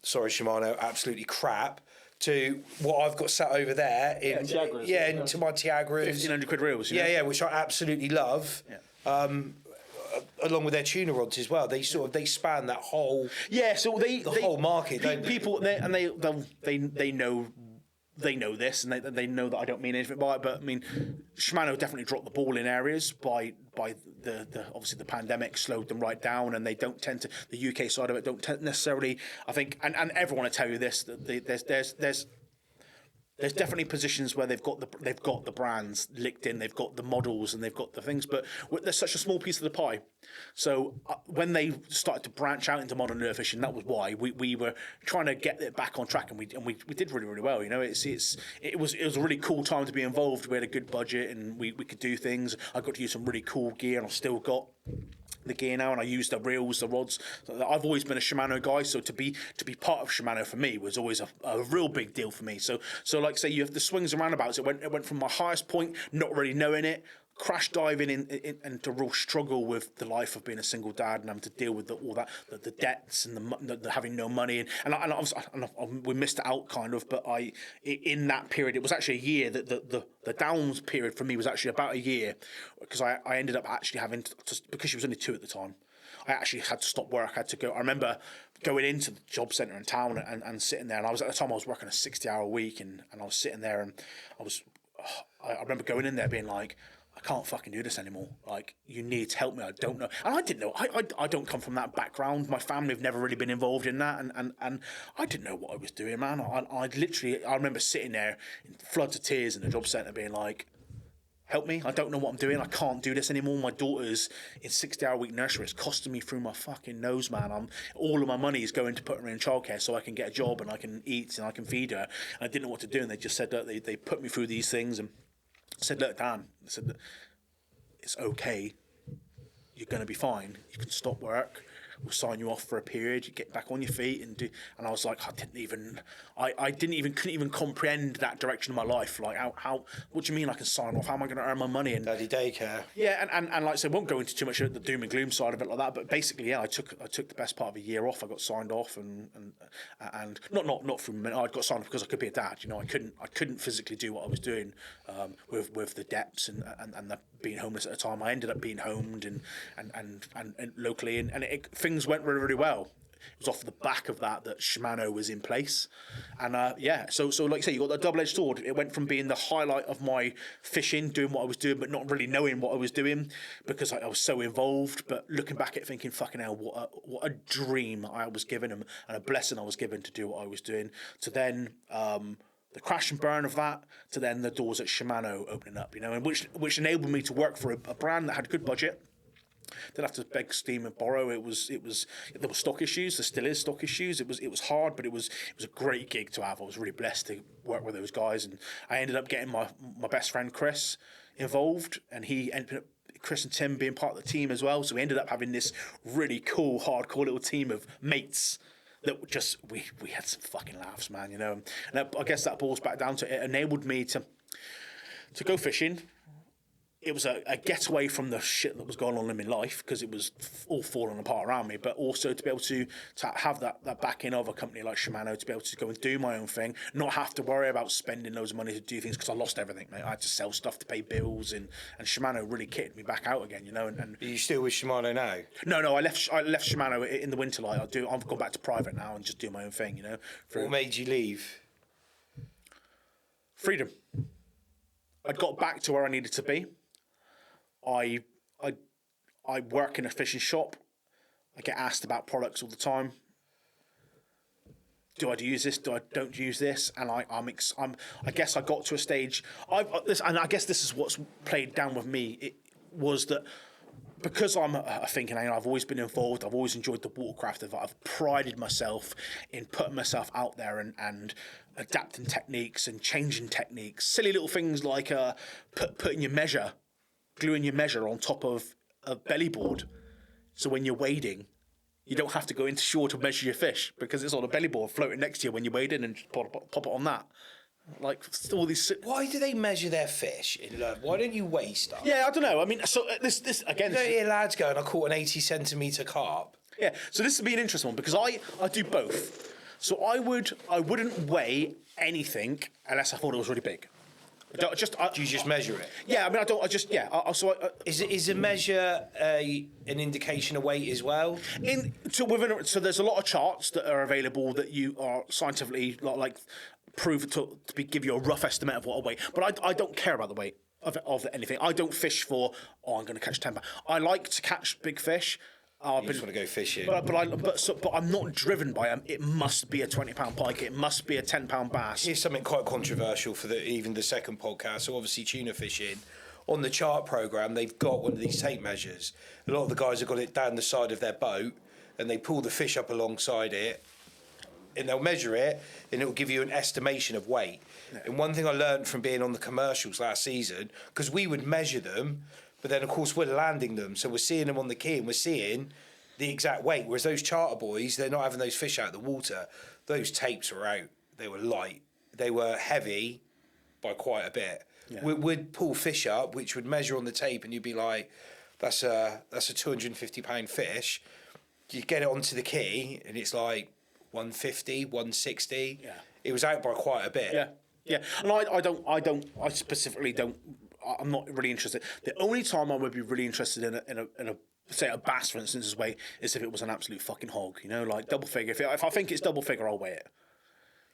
Sorry, Shimano, absolutely crap. To what I've got sat over there into my Tiagras, 1,500 quid reels. Which I absolutely love. Yeah. Along with their tuna rods as well, they span that whole whole market. They know this, and they know that I don't mean anything by it. But I mean, Shimano definitely dropped the ball in areas by the obviously the pandemic slowed them right down, and they don't tend to, the UK side of it don't necessarily, I think, and everyone will tell you this, that there's definitely positions where they've got the brands licked in, they've got the models, and they've got the things, but there's such a small piece of the pie. So when they started to branch out into modern lure fishing, that was why we were trying to get it back on track, and we did really, really well. You know, it was a really cool time to be involved. We had a good budget, and we could do things. I got to use some really cool gear, and I've still got the gear now, and I use the reels, the rods. I've always been a Shimano guy, so to be part of Shimano for me was always a real big deal for me. So like say, you have the swings and roundabouts. It went from my highest point, not really knowing it, crash diving into real struggle with the life of being a single dad and having to deal with all that, the debts and the having no money, and we missed it out kind of. But in that period, it was actually a year that the downs period for me was actually about a year, because I ended up actually having to, because she was only 2 at the time. I actually had to stop work. I had to go. I remember going into the job centre in town and sitting there. And at the time I was working a 60-hour week, and I was sitting there, and I remember going in there being like, I can't fucking do this anymore. Like, you need to help me. I don't know. And I didn't know. I don't come from that background. My family have never really been involved in that. And I didn't know what I was doing, man. I remember sitting there in floods of tears in the job centre being like, help me. I don't know what I'm doing. I can't do this anymore. My daughter's in 60-hour week nursery. It's costing me through my fucking nose, man. All of my money is going to put her in childcare so I can get a job and I can eat and I can feed her. And I didn't know what to do. And they just said that they put me through these things and said, look, Dan, I said, it's okay. You're going to be fine. You can stop work. We'll sign you off for a period. You get back on your feet and do. And I was like, couldn't even comprehend that direction of my life. Like, how? What do you mean I can sign off? How am I going to earn my money? And daddy daycare. Yeah, and like I said, won't go into too much of the doom and gloom side of it like that. But basically, yeah, I took the best part of a year off. I got signed off and not from. I got signed off because I could be a dad. You know, I couldn't physically do what I was doing with the debts and the being homeless at the time. I ended up being homed and locally and things went really, really well. It was off the back of that Shimano was in place. And so like I say, you got that double-edged sword. It went from being the highlight of my fishing, doing what I was doing, but not really knowing what I was doing because I was so involved. But looking back at it, thinking, fucking hell, what a dream I was given and a blessing I was given to do what I was doing. To then the crash and burn of that, to then the doors at Shimano opening up, you know, and which enabled me to work for a brand that had a good budget. Didn't have to beg, steam, and borrow. There were stock issues. There still is stock issues. It was hard, but it was a great gig to have. I was really blessed to work with those guys, and I ended up getting my best friend Chris involved, and he ended up Chris and Tim being part of the team as well. So we ended up having this really cool, hardcore little team of mates. That just we had some fucking laughs, man. You know, and I guess that boils back down to it enabled me to go fishing. It was a getaway from the shit that was going on in my life because it was all falling apart around me, but also to be able to have that backing of a company like Shimano to be able to go and do my own thing, not have to worry about spending loads of money to do things because I lost everything, mate. I had to sell stuff to pay bills, and Shimano really kitted me back out again, you know. And are you still with Shimano now? No, I left Shimano in the winter. Like I've gone back to private now and just do my own thing, you know. What made you leave? Freedom. I'd got back to where I needed to be. I work in a fishing shop. I get asked about products all the time. Do I use this? Do I don't use this? And I guess I got to a stage. And I guess this is what's played down with me. It was that because I'm a thinking angler, I've always been involved. I've always enjoyed the watercraft. I've prided myself in putting myself out there and adapting techniques and changing techniques. Silly little things like putting your measure. Gluing your measure on top of a belly board, so when you're wading, you don't have to go into shore to measure your fish because it's on a belly board floating next to you when you're wading, and just pop it on that. Like all these. Why do they measure their fish in love? Why don't you weigh stuff? Yeah, I don't know. I mean, so this again. You don't hear lads going, I caught an 80-centimetre carp. Yeah, so this would be an interesting one because I do both. So I wouldn't weigh anything unless I thought it was really big. Do you just measure it? Yeah, I mean, I don't. I just yeah. Is a measure an indication of weight as well? So there's a lot of charts that are available that you are scientifically like prove to give you a rough estimate of what a weight. But I don't care about the weight of anything. I don't fish for I'm going to catch 10 pounds. I like to catch big fish. You just want to go fishing. But I'm not driven by them. It must be a £20 pike. It must be a £10 bass. Here's something quite controversial for even the second podcast. So obviously tuna fishing. On the chart programme, they've got one of these tape measures. A lot of the guys have got it down the side of their boat and they pull the fish up alongside it and they'll measure it and it'll give you an estimation of weight. Yeah. And one thing I learned from being on the commercials last season, because we would measure them, but then, of course, we're landing them. So we're seeing them on the quay and we're seeing the exact weight. Whereas those charter boys, they're not having those fish out of the water. Those tapes were out. They were light. They were heavy by quite a bit. Yeah. We'd pull fish up, which would measure on the tape, and you'd be like, that's a £250 fish. You get it onto the quay, and it's like 150, 160. Yeah. It was out by quite a bit. Yeah. Yeah. And I specifically don't. I'm not really interested. The only time I would be really interested in a say a bass, for instance, weight is if it was an absolute fucking hog, you know, like double figure. If I think it's double figure, I'll weigh it.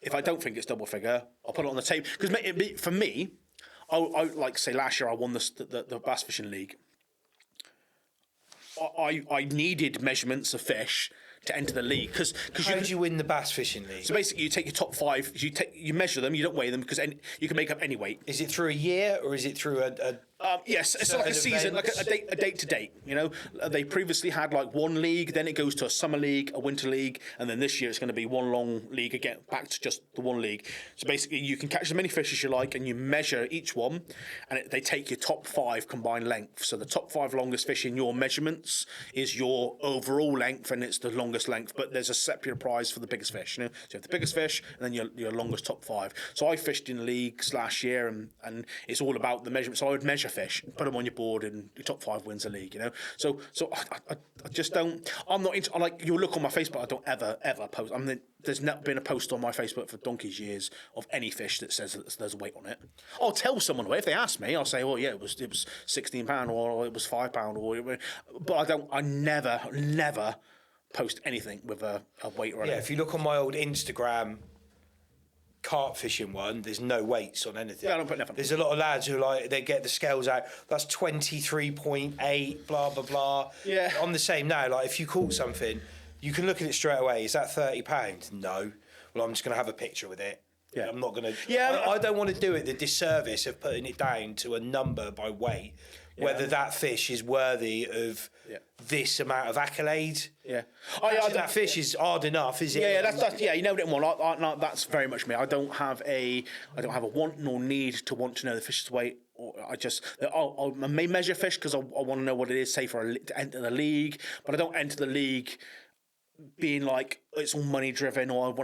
If I don't think it's double figure, I'll put it on the tape. Because for me, I like say last year I won the bass fishing league. I needed measurements of fish to enter the league because how did you win the bass fishing league? So basically, you take your top 5, you measure them, you don't weigh them because you can make up any weight. Is it through a year or is it through a yes, it's like a season, like a date to date. You know, they previously had like one league, then it goes to a summer league, a winter league, and then this year it's going to be one long league again, back to just the one league. So basically, you can catch as many fish as you like, and you measure each one, and they take your top 5 combined length. So the top 5 longest fish in your measurements is your overall length, and it's the longest length. But there's a separate prize for the biggest fish. You know, so you have the biggest fish, and then your longest top 5. So I fished in leagues last year, and it's all about the measurement. So I would measure fish, put them on your board, and your top 5 wins the league. You know, so I just don't. I'm not into. Like you'll look on my Facebook, I don't ever post. I mean, there's not been a post on my Facebook for donkey's years of any fish that says that there's a weight on it. I'll tell someone if they ask me. I'll say, "Oh yeah, it was £16 or it was £5 or." But I never post anything with a weight or anything. Yeah, if you look on my old Instagram carp fishing one, there's no weights on anything. Yeah, I don't put nothing. There's a lot of lads who they get the scales out. That's 23.8, blah blah blah. Yeah. I'm the same now. Like if you caught something, you can look at it straight away. Is that £30? No. Well, I'm just going to have a picture with it. Yeah. I'm not going to. Yeah. I don't want to do it the disservice of putting it down to a number by weight. Whether that fish is worthy of this amount of accolade. Yeah. That fish is hard enough, is it? Yeah, that's you know what? That's very much me. I don't have a want nor need to want to know the fish's weight. Or I may measure fish because I want to know what it is, say to enter the league, but I don't enter the league being like it's all money driven, or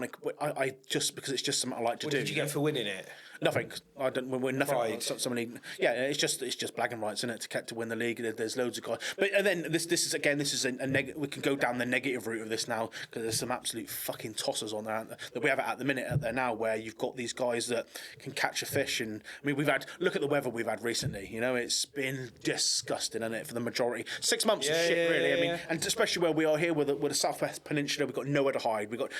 I just because it's just something I like to do. What did you get for winning it? Nothing. I don't win nothing. Pride. Somebody, it's just blagging rights, isn't it? To win the league, there's loads of guys. But and then this is a we can go down the negative route of this now because there's some absolute fucking tossers on there that we have at the minute out there now where you've got these guys that can catch a fish, and I mean look at the weather we've had recently. You know, it's been disgusting, isn't it, for the majority? 6 months of shit, really. I mean, and especially where we are here with the Southwest Peninsula, we've got nowhere to hide. We got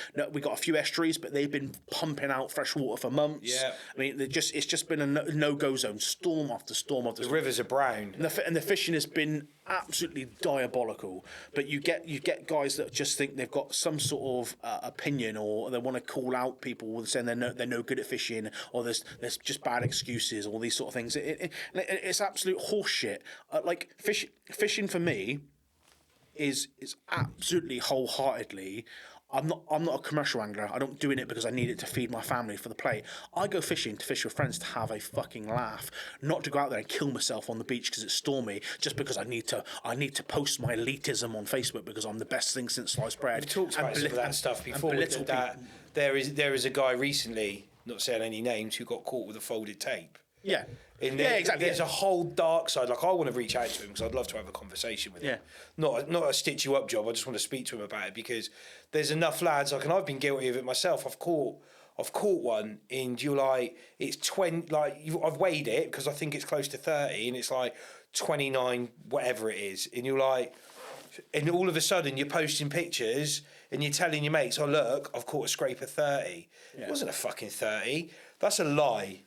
a few estuaries, but they've been pumping out fresh water for months. Yeah. I mean, it's just been a no-go zone, storm after storm after storm. The rivers are brown, and the fishing has been absolutely diabolical. But you get guys that just think they've got some sort of opinion, or they want to call out people saying they're no good at fishing, or there's just bad excuses, all these sort of things. It's absolute horseshit. Like fishing for me is absolutely wholeheartedly. I'm not a commercial angler. I don't doing it because I need it to feed my family for the play. I go fishing to fish with friends to have a fucking laugh, not to go out there and kill myself on the beach because it's stormy, just because I need to post my elitism on Facebook because I'm the best thing since sliced bread. We've talked about some of that stuff before. There is a guy recently, not saying any names, who got caught with a folded tape. Yeah. Exactly. There's a whole dark side. Like I want to reach out to him because I'd love to have a conversation with him. Not a stitch you up job. I just want to speak to him about it because there's enough lads. Like, and I've been guilty of it myself. I've caught one in July. It's 20. Like I've weighed it because I think it's close to 30, and it's like 29, whatever it is. And you're like, and all of a sudden you're posting pictures and you're telling your mates, "Oh look, I've caught a scraper 30." Yeah. It wasn't a fucking 30. That's a lie.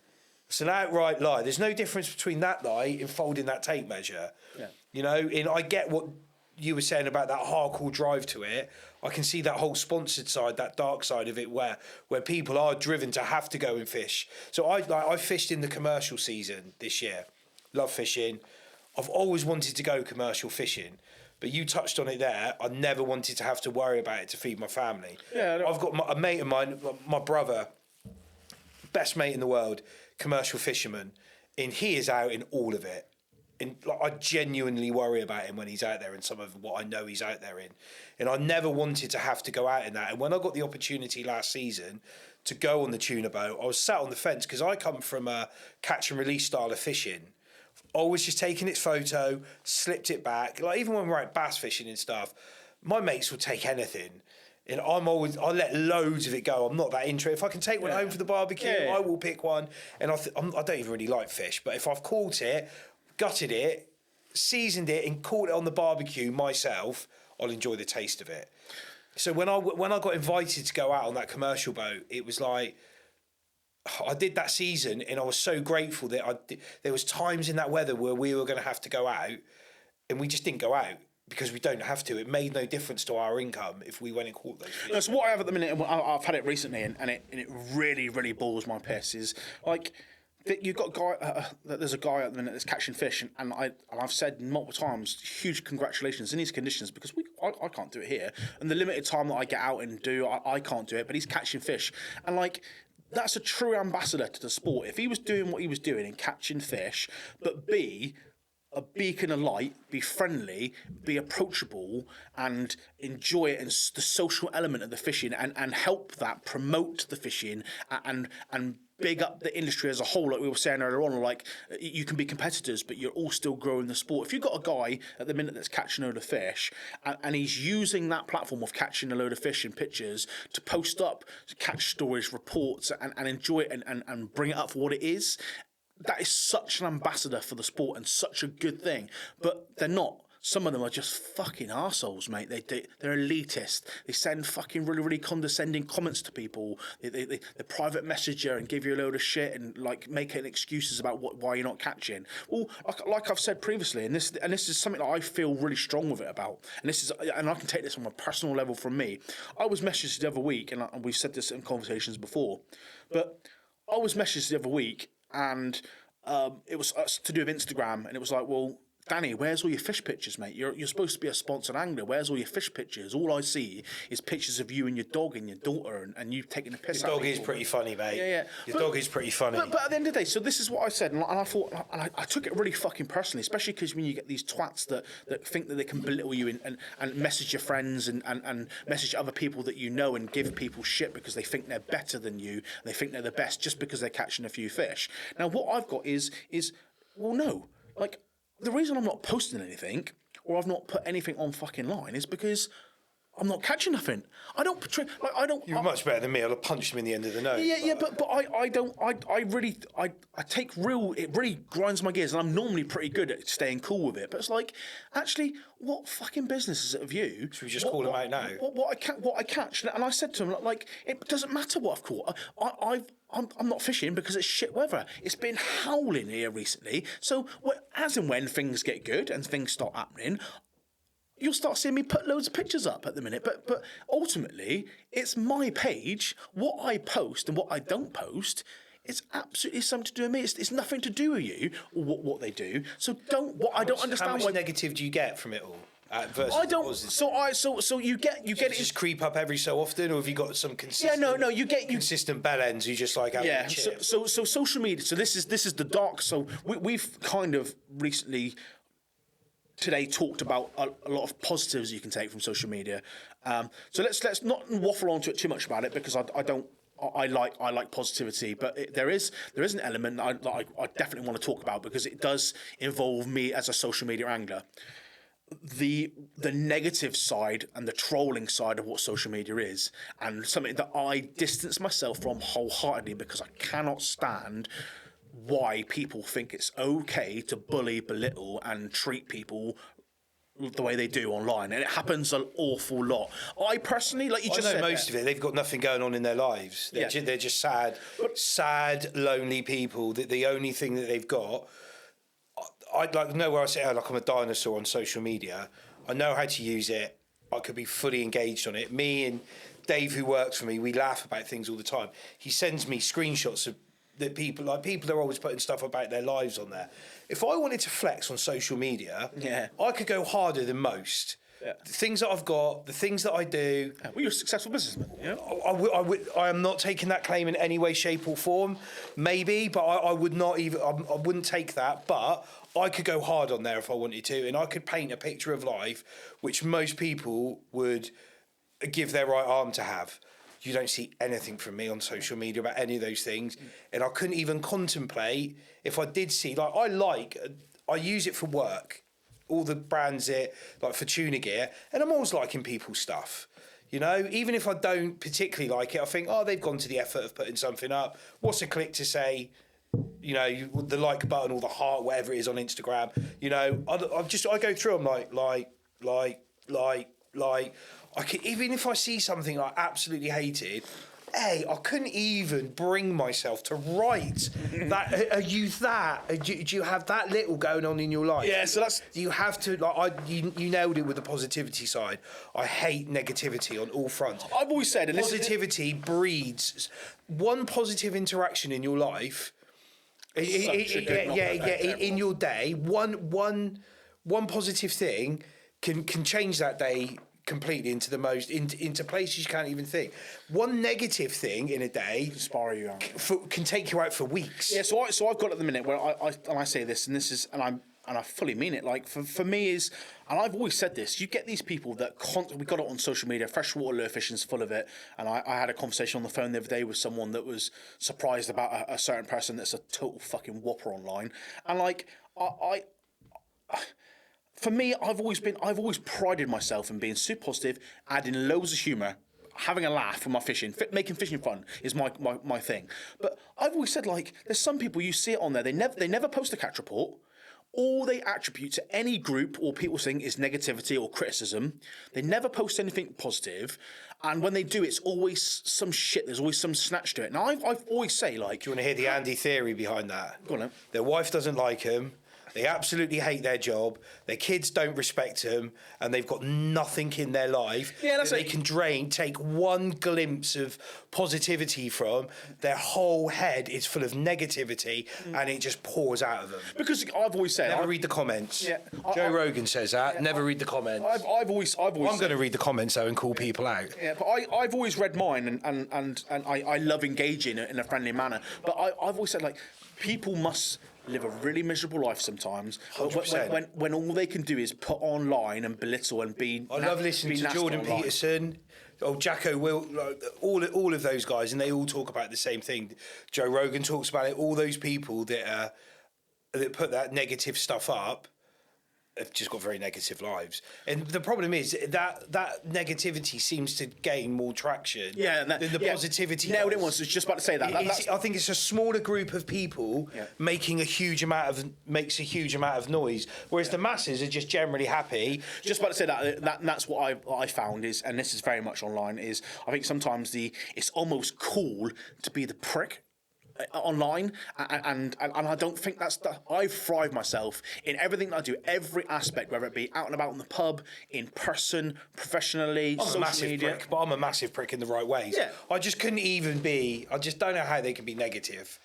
It's an outright lie. There's no difference between that lie and folding that tape measure. Yeah. You know, and I get what you were saying about that hardcore drive to it. I can see that whole sponsored side, that dark side of it, where people are driven to have to go and fish. So I fished in the commercial season this year. Love fishing. I've always wanted to go commercial fishing. But you touched on it there. I never wanted to have to worry about it to feed my family. Yeah, I've got a mate of mine, my brother, best mate in the world, commercial fisherman, and he is out in all of it. And I genuinely worry about him when he's out there in some of what I know he's out there in. And I never wanted to have to go out in that. And when I got the opportunity last season to go on the tuna boat, I was sat on the fence because I come from a catch and release style of fishing. Always just taking its photo, slipped it back. Like even when we're out bass fishing and stuff, my mates will take anything. And I let loads of it go. I'm not that interested. If I can take one home for the barbecue, I will pick one. And I don't even really like fish, but if I've caught it, gutted it, seasoned it and caught it on the barbecue myself, I'll enjoy the taste of it. So when I got invited to go out on that commercial boat, it was like, I did that season and I was so grateful that there was times in that weather where we were going to have to go out and we just didn't go out because we don't have to. It made no difference to our income if we went and caught those fish. That's what I have at the minute, and I've had it recently, and it really, really balls my piss, is like, you've got a guy, there's a guy at the minute that's catching fish, and I've said multiple times, huge congratulations in these conditions, because I can't do it here, and the limited time that I get out and do, I can't do it, but he's catching fish, and like, that's a true ambassador to the sport. If he was doing what he was doing and catching fish, but B, a beacon of light, be friendly, be approachable, and enjoy it, and the social element of the fishing, and help that promote the fishing, and big up the industry as a whole, like we were saying earlier on. Like, you can be competitors, but you're all still growing the sport. If you've got a guy at the minute that's catching a load of fish, and he's using that platform of catching a load of fish in pictures to post up catch stories, reports, and enjoy it, and bring it up for what it is, that is such an ambassador for the sport and such a good thing. But they're not. Some of them are just fucking arseholes, mate. They're elitist. They send fucking really, really condescending comments to people. They private message you and give you a load of shit and like making excuses about why you're not catching. Well, like I've said previously, and this is something that I feel really strong with it about. And I can take this on a personal level from me. I was messaged the other week, and we've said this in conversations before, but I was messaged the other week, and it was to do with Instagram, and it was like, well, Danny, where's all your fish pictures, mate? You're supposed to be a sponsored angler. Where's all your fish pictures? All I see is pictures of you and your dog and your daughter, and you taking the piss out of people. Your dog is pretty funny, mate. Yeah. Your dog is pretty funny. But at the end of the day, so this is what I said, and I thought, and I took it really fucking personally, especially because when you get these twats that think that they can belittle you and message your friends and message other people that you know and give people shit because they think they're better than you, and they think they're the best just because they're catching a few fish. Now, what I've got is well, no, like, the reason I'm not posting anything, or I've not put anything on fucking line, is because I'm not catching nothing. I don't portray, like, I don't. You're much better than me. I'll have punched him in the end of the nose. Yeah, but I don't. I take real. It really grinds my gears, and I'm normally pretty good at staying cool with it. But it's like, actually, what fucking business is it of you? Should we just call him out now? What I catch, and I said to him, like, it doesn't matter what I've caught. I'm not fishing because it's shit weather. It's been howling here recently. So as and when things get good and things start happening, you'll start seeing me put loads of pictures up at the minute. But ultimately, it's my page. What I post and what I don't post, it's absolutely something to do with me. It's nothing to do with you or what they do. So I don't understand. How much negative do you get from it all? I don't. Positive. So you get it. Just creep up every so often, or have you got some consistent? Yeah, no. You get consistent bell ends. You just like having a chip. So social media. So this is the dark. So we've kind of recently today talked about a lot of positives you can take from social media. So let's not waffle on to it too much about it, because I don't. I like positivity, but there is an element that I definitely want to talk about, because it does involve me as a social media angler. The negative side and the trolling side of what social media is, and something that I distance myself from wholeheartedly, because I cannot stand why people think it's okay to bully, belittle, and treat people the way they do online, and it happens an awful lot. I personally, like you just said, most of it, they've got nothing going on in their lives. They're just sad, lonely people. That the only thing that they've got. I'd like to know where I say, like I'm a dinosaur on social media. I know how to use it. I could be fully engaged on it. Me and Dave, who works for me, we laugh about things all the time. He sends me screenshots of that people are always putting stuff about their lives on there. If I wanted to flex on social media, I could go harder than most. Yeah. The things that I've got, the things that I do. Well, you're a successful businessman. Yeah. I am not taking that claim in any way, shape, or form. Maybe, but I would not even. I wouldn't take that. But I could go hard on there if I wanted to, and I could paint a picture of life which most people would give their right arm to have. You don't see anything from me on social media about any of those things, and I couldn't even contemplate if I did see. I use it for work. All the brands it, like for Tuna Gear, and I'm always liking people's stuff. You know, even if I don't particularly like it, I think, they've gone to the effort of putting something up. What's a click to say, You know, the like button or the heart, whatever it is on Instagram. You know, I go through them like. I could, even if I see something I absolutely hated, I couldn't even bring myself to write that. Are you that? Do you have that little going on in your life? Yeah, so that's... You have to, you nailed it with the positivity side. I hate negativity on all fronts. I've always said... Positivity breeds one positive interaction in your life. In your day, one positive thing can change that day completely into places you can't even think. One negative thing in a day can take you out for weeks. Yeah, so I've got at the minute where I say this, and I fully mean it. Like for me is, and I've always said this. You get these people that we got it on social media. Freshwater lure fishing's full of it. And I had a conversation on the phone the other day with someone that was surprised about a certain person that's a total fucking whopper online. And like for me, I've always prided myself in being super positive, adding loads of humour, having a laugh with my fishing, making fishing fun is my thing. But I've always said, like, there's some people, you see it on there, they never post a catch report. All they attribute to any group or people saying is negativity or criticism. They never post anything positive. And when they do, it's always some shit. There's always some snatch to it. Now, I've always say, like... Do you want to hear the Andy theory behind that? Go on, then. Their wife doesn't like him. They absolutely hate their job. Their kids don't respect them, and they've got nothing in their life that they can take one glimpse of positivity from. Their whole head is full of negativity, and it just pours out of them. Because I've always said, never read the comments. Yeah, Joe Rogan says that. Yeah, never read the comments. I've always. I'm going to read the comments though and call people out. Yeah, but I've always read mine, and I love engaging in a friendly manner. But I've always said, like, people must live a really miserable life sometimes when all they can do is put online and belittle and be... I love listening to Jordan Peterson, Jacko Will, all of those guys, and they all talk about the same thing. Joe Rogan talks about it. All those people that put that negative stuff up have just got very negative lives. And the problem is that negativity seems to gain more traction than the positivity. Nailed it once. I was just about to say that. I think it's a smaller group of people making a huge amount of noise, whereas the masses are just generally happy. Just about to say that's what I found is, and this is very much online, is I think sometimes it's almost cool to be the prick online, and I don't think I thrive myself in everything that I do, every aspect, whether it be out and about in the pub, in person, professionally, social media. Prick, but I'm a massive prick in the right ways. Yeah. I just couldn't even be. I just don't know how they can be negative.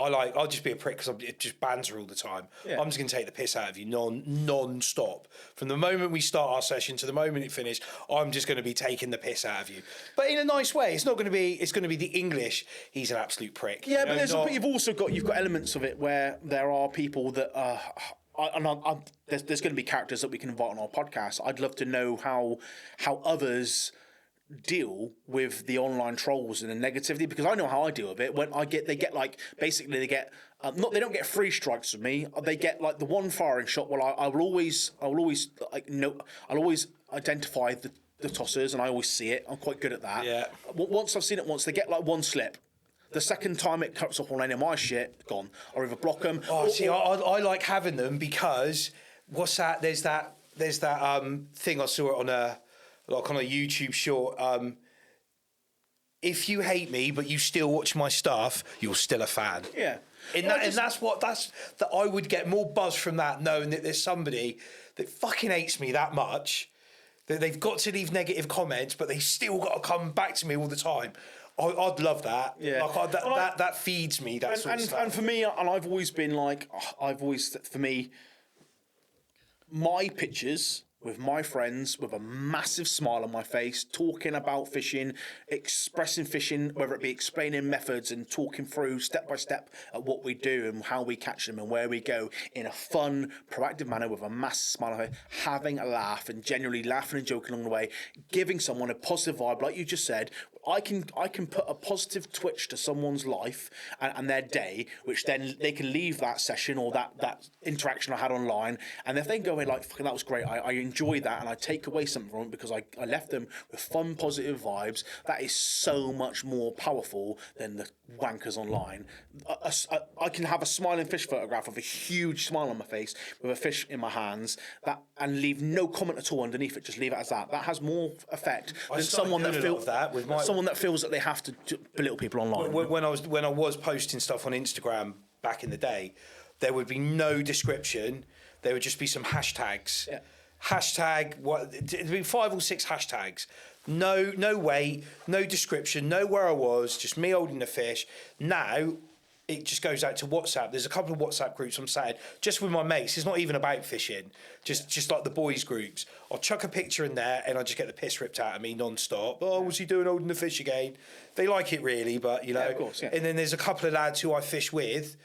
I'll just be a prick because it just banter all the time. Yeah. I'm just going to take the piss out of you non-stop. From the moment we start our session to the moment it finishes, I'm just going to be taking the piss out of you. But in a nice way. It's going to be the English, he's an absolute prick. Yeah, but you've got elements of it where there are people that there's going to be characters that we can invite on our podcast. I'd love to know how others deal with the online trolls and the negativity, because I know how I deal with it. When they get they don't get three strikes with me. They get like the one firing shot. Well, I'll always identify the tossers, and I always see it. I'm quite good at that. Yeah. Once I've seen it once, they get like one slip. The second time it cuts up on any of my shit, gone. I either block them. I like having them because what's that? There's that thing I saw it on a YouTube short. If you hate me but you still watch my stuff, you're still a fan. Yeah. And that's I would get more buzz from that, knowing that there's somebody that fucking hates me that much that they've got to leave negative comments, but they still got to come back to me all the time. I'd love that. Yeah. That feeds me. That sort of stuff. And for me, and I've always been like, my pictures with my friends, with a massive smile on my face, talking about fishing, expressing fishing, whether it be explaining methods and talking through step by step at what we do and how we catch them and where we go in a fun, proactive manner with a massive smile on my face, having a laugh and genuinely laughing and joking along the way, giving someone a positive vibe, like you just said. I can put a positive twitch to someone's life and their day, which then they can leave that session or that interaction I had online, and if they go in like, fucking, that was great, I enjoy that and I take away something from it because I left them with fun, positive vibes, that is so much more powerful than the wankers online. I can have a smiling fish photograph of a huge smile on my face with a fish in my hands and leave no comment at all underneath it, just leave it as that. That has more effect than someone that feels that they have to belittle people online. When I was posting stuff on Instagram back in the day, there would be no description. There would just be some hashtags. Yeah. It'd be 5 or 6 hashtags. No weight, no description, no where I was, just me holding the fish. Now it just goes out to WhatsApp. There's a couple of WhatsApp groups I'm sat in, just with my mates. It's not even about fishing, just like the boys groups. I'll chuck a picture in there and I just get the piss ripped out of me non-stop. Oh, what's he doing holding the fish again? They like it really, but you know. Of course, yeah. And then there's a couple of lads who I fish with.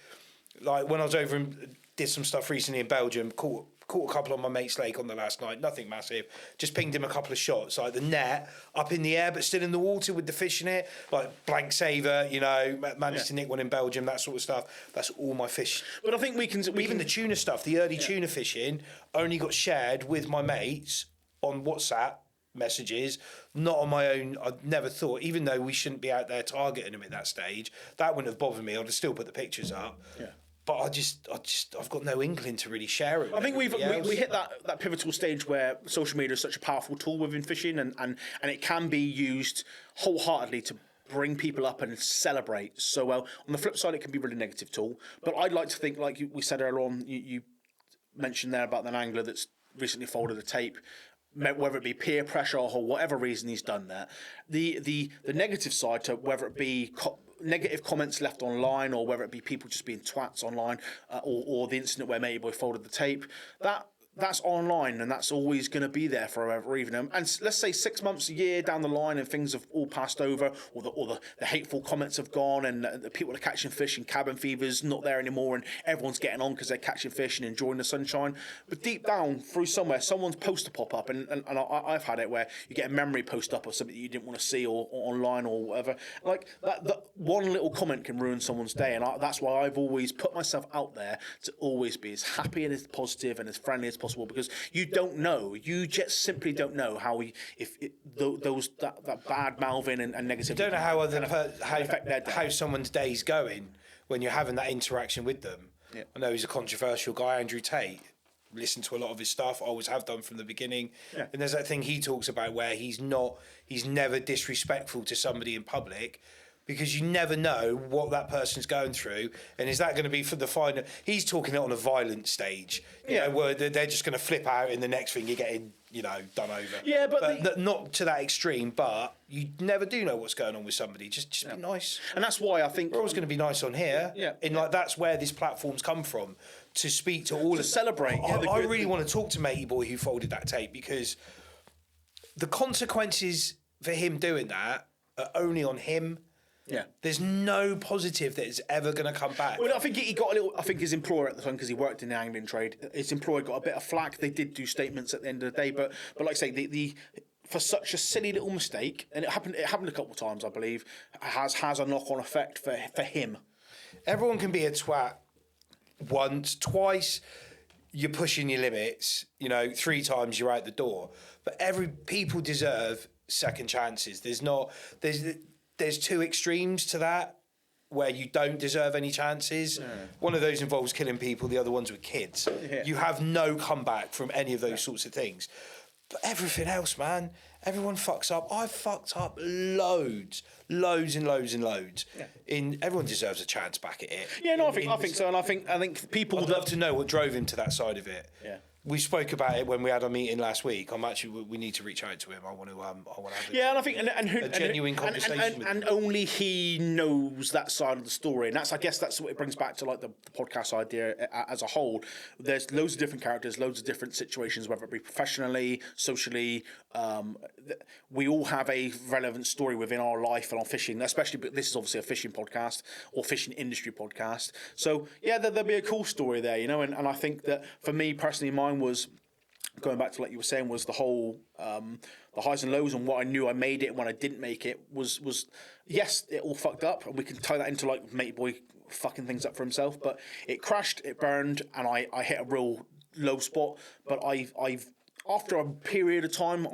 Like when I was over and did some stuff recently in Belgium, caught a couple on my mate's lake on the last night, nothing massive. Just pinged him a couple of shots, like the net up in the air but still in the water with the fish in it, like blank saver, you know, managed to nick one in Belgium, that sort of stuff. That's all my fish. But I think we can the tuna stuff, the early tuna fishing only got shared with my mates on WhatsApp messages, not on my own. I never thought, even though we shouldn't be out there targeting them at that stage, that wouldn't have bothered me. I'd have still put the pictures up. Yeah. But I've got no inkling to really share it with I think we hit that pivotal stage where social media is such a powerful tool within fishing and it can be used wholeheartedly to bring people up and celebrate so well. On the flip side, it can be a really negative tool. But I'd like to think, like we said earlier on, you mentioned there about an angler that's recently folded a tape, whether it be peer pressure or whatever reason he's done that. The negative side to whether it be negative comments left online or whether it be people just being twats online or the incident where Matey Boy folded the tape, that's online and that's always going to be there forever. Even and let's say 6 months, a year down the line and things have all passed over or the hateful comments have gone and the people are catching fish and cabin fever's not there anymore and everyone's getting on because they're catching fish and enjoying the sunshine. But deep down through somewhere, someone's post to pop up and I've had it where you get a memory post up or something that you didn't want to see or online or whatever. Like that one little comment can ruin someone's day, and that's why I've always put myself out there to always be as happy and as positive and as friendly as possible, because you don't know, you just simply don't know how that bad mouthing and negativity. You don't know how someone's day's going when you're having that interaction with them. Yeah. I know he's a controversial guy, Andrew Tate. Listen to a lot of his stuff, always have done from the beginning. Yeah. And there's that thing he talks about where he's never disrespectful to somebody in public, because you never know what that person's going through, and is that going to be for the final? He's talking it on a violent stage, you know, where they're just going to flip out, and the next thing you're getting, you know, done over. Yeah, but not to that extreme. But you never do know what's going on with somebody. Just be nice, and that's why I think we're always going to be nice on here. Yeah, like that's where this platform's come from, to speak to all, to celebrate. I really want to talk to Matey Boy who folded that tape, because the consequences for him doing that are only on him. Yeah, there's no positive that is ever going to come back. Well, I think he got a little. I think his employer at the time, because he worked in the angling trade, his employer got a bit of flack. They did do statements at the end of the day, but like I say, the for such a silly little mistake, and it happened a couple of times, I believe, has a knock-on effect for him. Everyone can be a twat once, twice. You're pushing your limits. You know, 3 times you're out the door. But people deserve second chances. There's 2 extremes to that, where you don't deserve any chances. Yeah. One of those involves killing people, the other one's with kids. Yeah. You have no comeback from any of those sorts of things. But everything else, man, everyone fucks up. I've fucked up loads. Yeah. Everyone deserves a chance back at it. Yeah, no, I think so, and I think people would love to know what drove him to that side of it. Yeah. We spoke about it when we had our meeting last week. We need to reach out to him. I want to have a genuine conversation with him. And only he knows that side of the story. And I guess that's what it brings back to, like the podcast idea as a whole. There's loads of different characters, loads of different situations, whether it be professionally, socially. We all have a relevant story within our life and our fishing, especially, but this is obviously a fishing podcast or fishing industry podcast. So yeah, there'll be a cool story there, you know, and I think that for me personally, mine was, going back to like you were saying, was the whole the highs and lows, and what I knew I made it and when I didn't make it was yes, it all fucked up, and we can tie that into like Matey Boy fucking things up for himself, but it crashed, it burned, and I hit a real low spot, but after a period of time,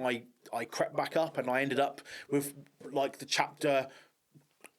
I crept back up, and I ended up with like the chapter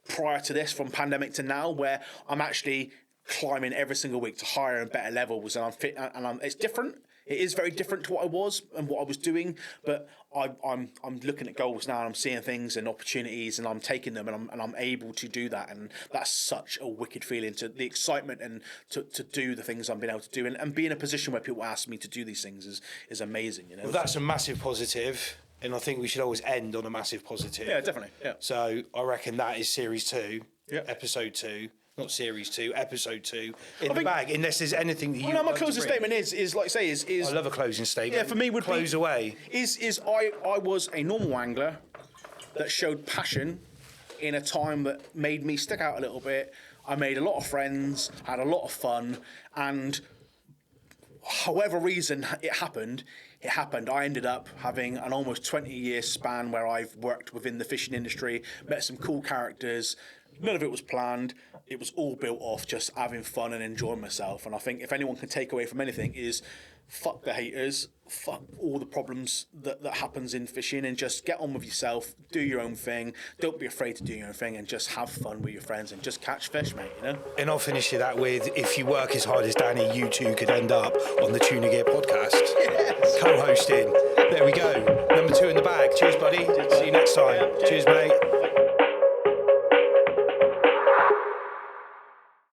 prior to this, from pandemic to now, where I'm actually climbing every single week to higher and better levels, and I'm fit, and it's different. It is very different to what I was and what I was doing, but I'm looking at goals now, and I'm seeing things and opportunities, and I'm taking them, and I'm able to do that, and that's such a wicked feeling, to the excitement and to do the things I'm being able to do, and be in a position where people ask me to do these things is amazing. You know, well, that's a massive positive. And I think we should always end on a massive positive. Yeah, definitely. Yeah. So I reckon that is series 2, episode 2, not series 2, episode 2 in the bag. Unless there's anything that you. Well, no, my closing statement is like I say is. I love a closing statement. Yeah, for me would close away. I was a normal angler that showed passion in a time that made me stick out a little bit. I made a lot of friends, had a lot of fun, and however reason it happened. I ended up having an almost 20-year span where I've worked within the fishing industry, met some cool characters. None of it was planned. It was all built off just having fun and enjoying myself. And I think if anyone can take away from anything is fuck the haters, fuck all the problems that happens in fishing, and just get on with yourself, do your own thing. Don't be afraid to do your own thing, and just have fun with your friends and just catch fish, mate, you know? And I'll finish that with, if you work as hard as Danny, you too could end up on the Tuna Gear podcast. Yes. Co-hosting. There we go. Number 2 in the bag. Cheers, buddy. See you next time. Cheers, mate.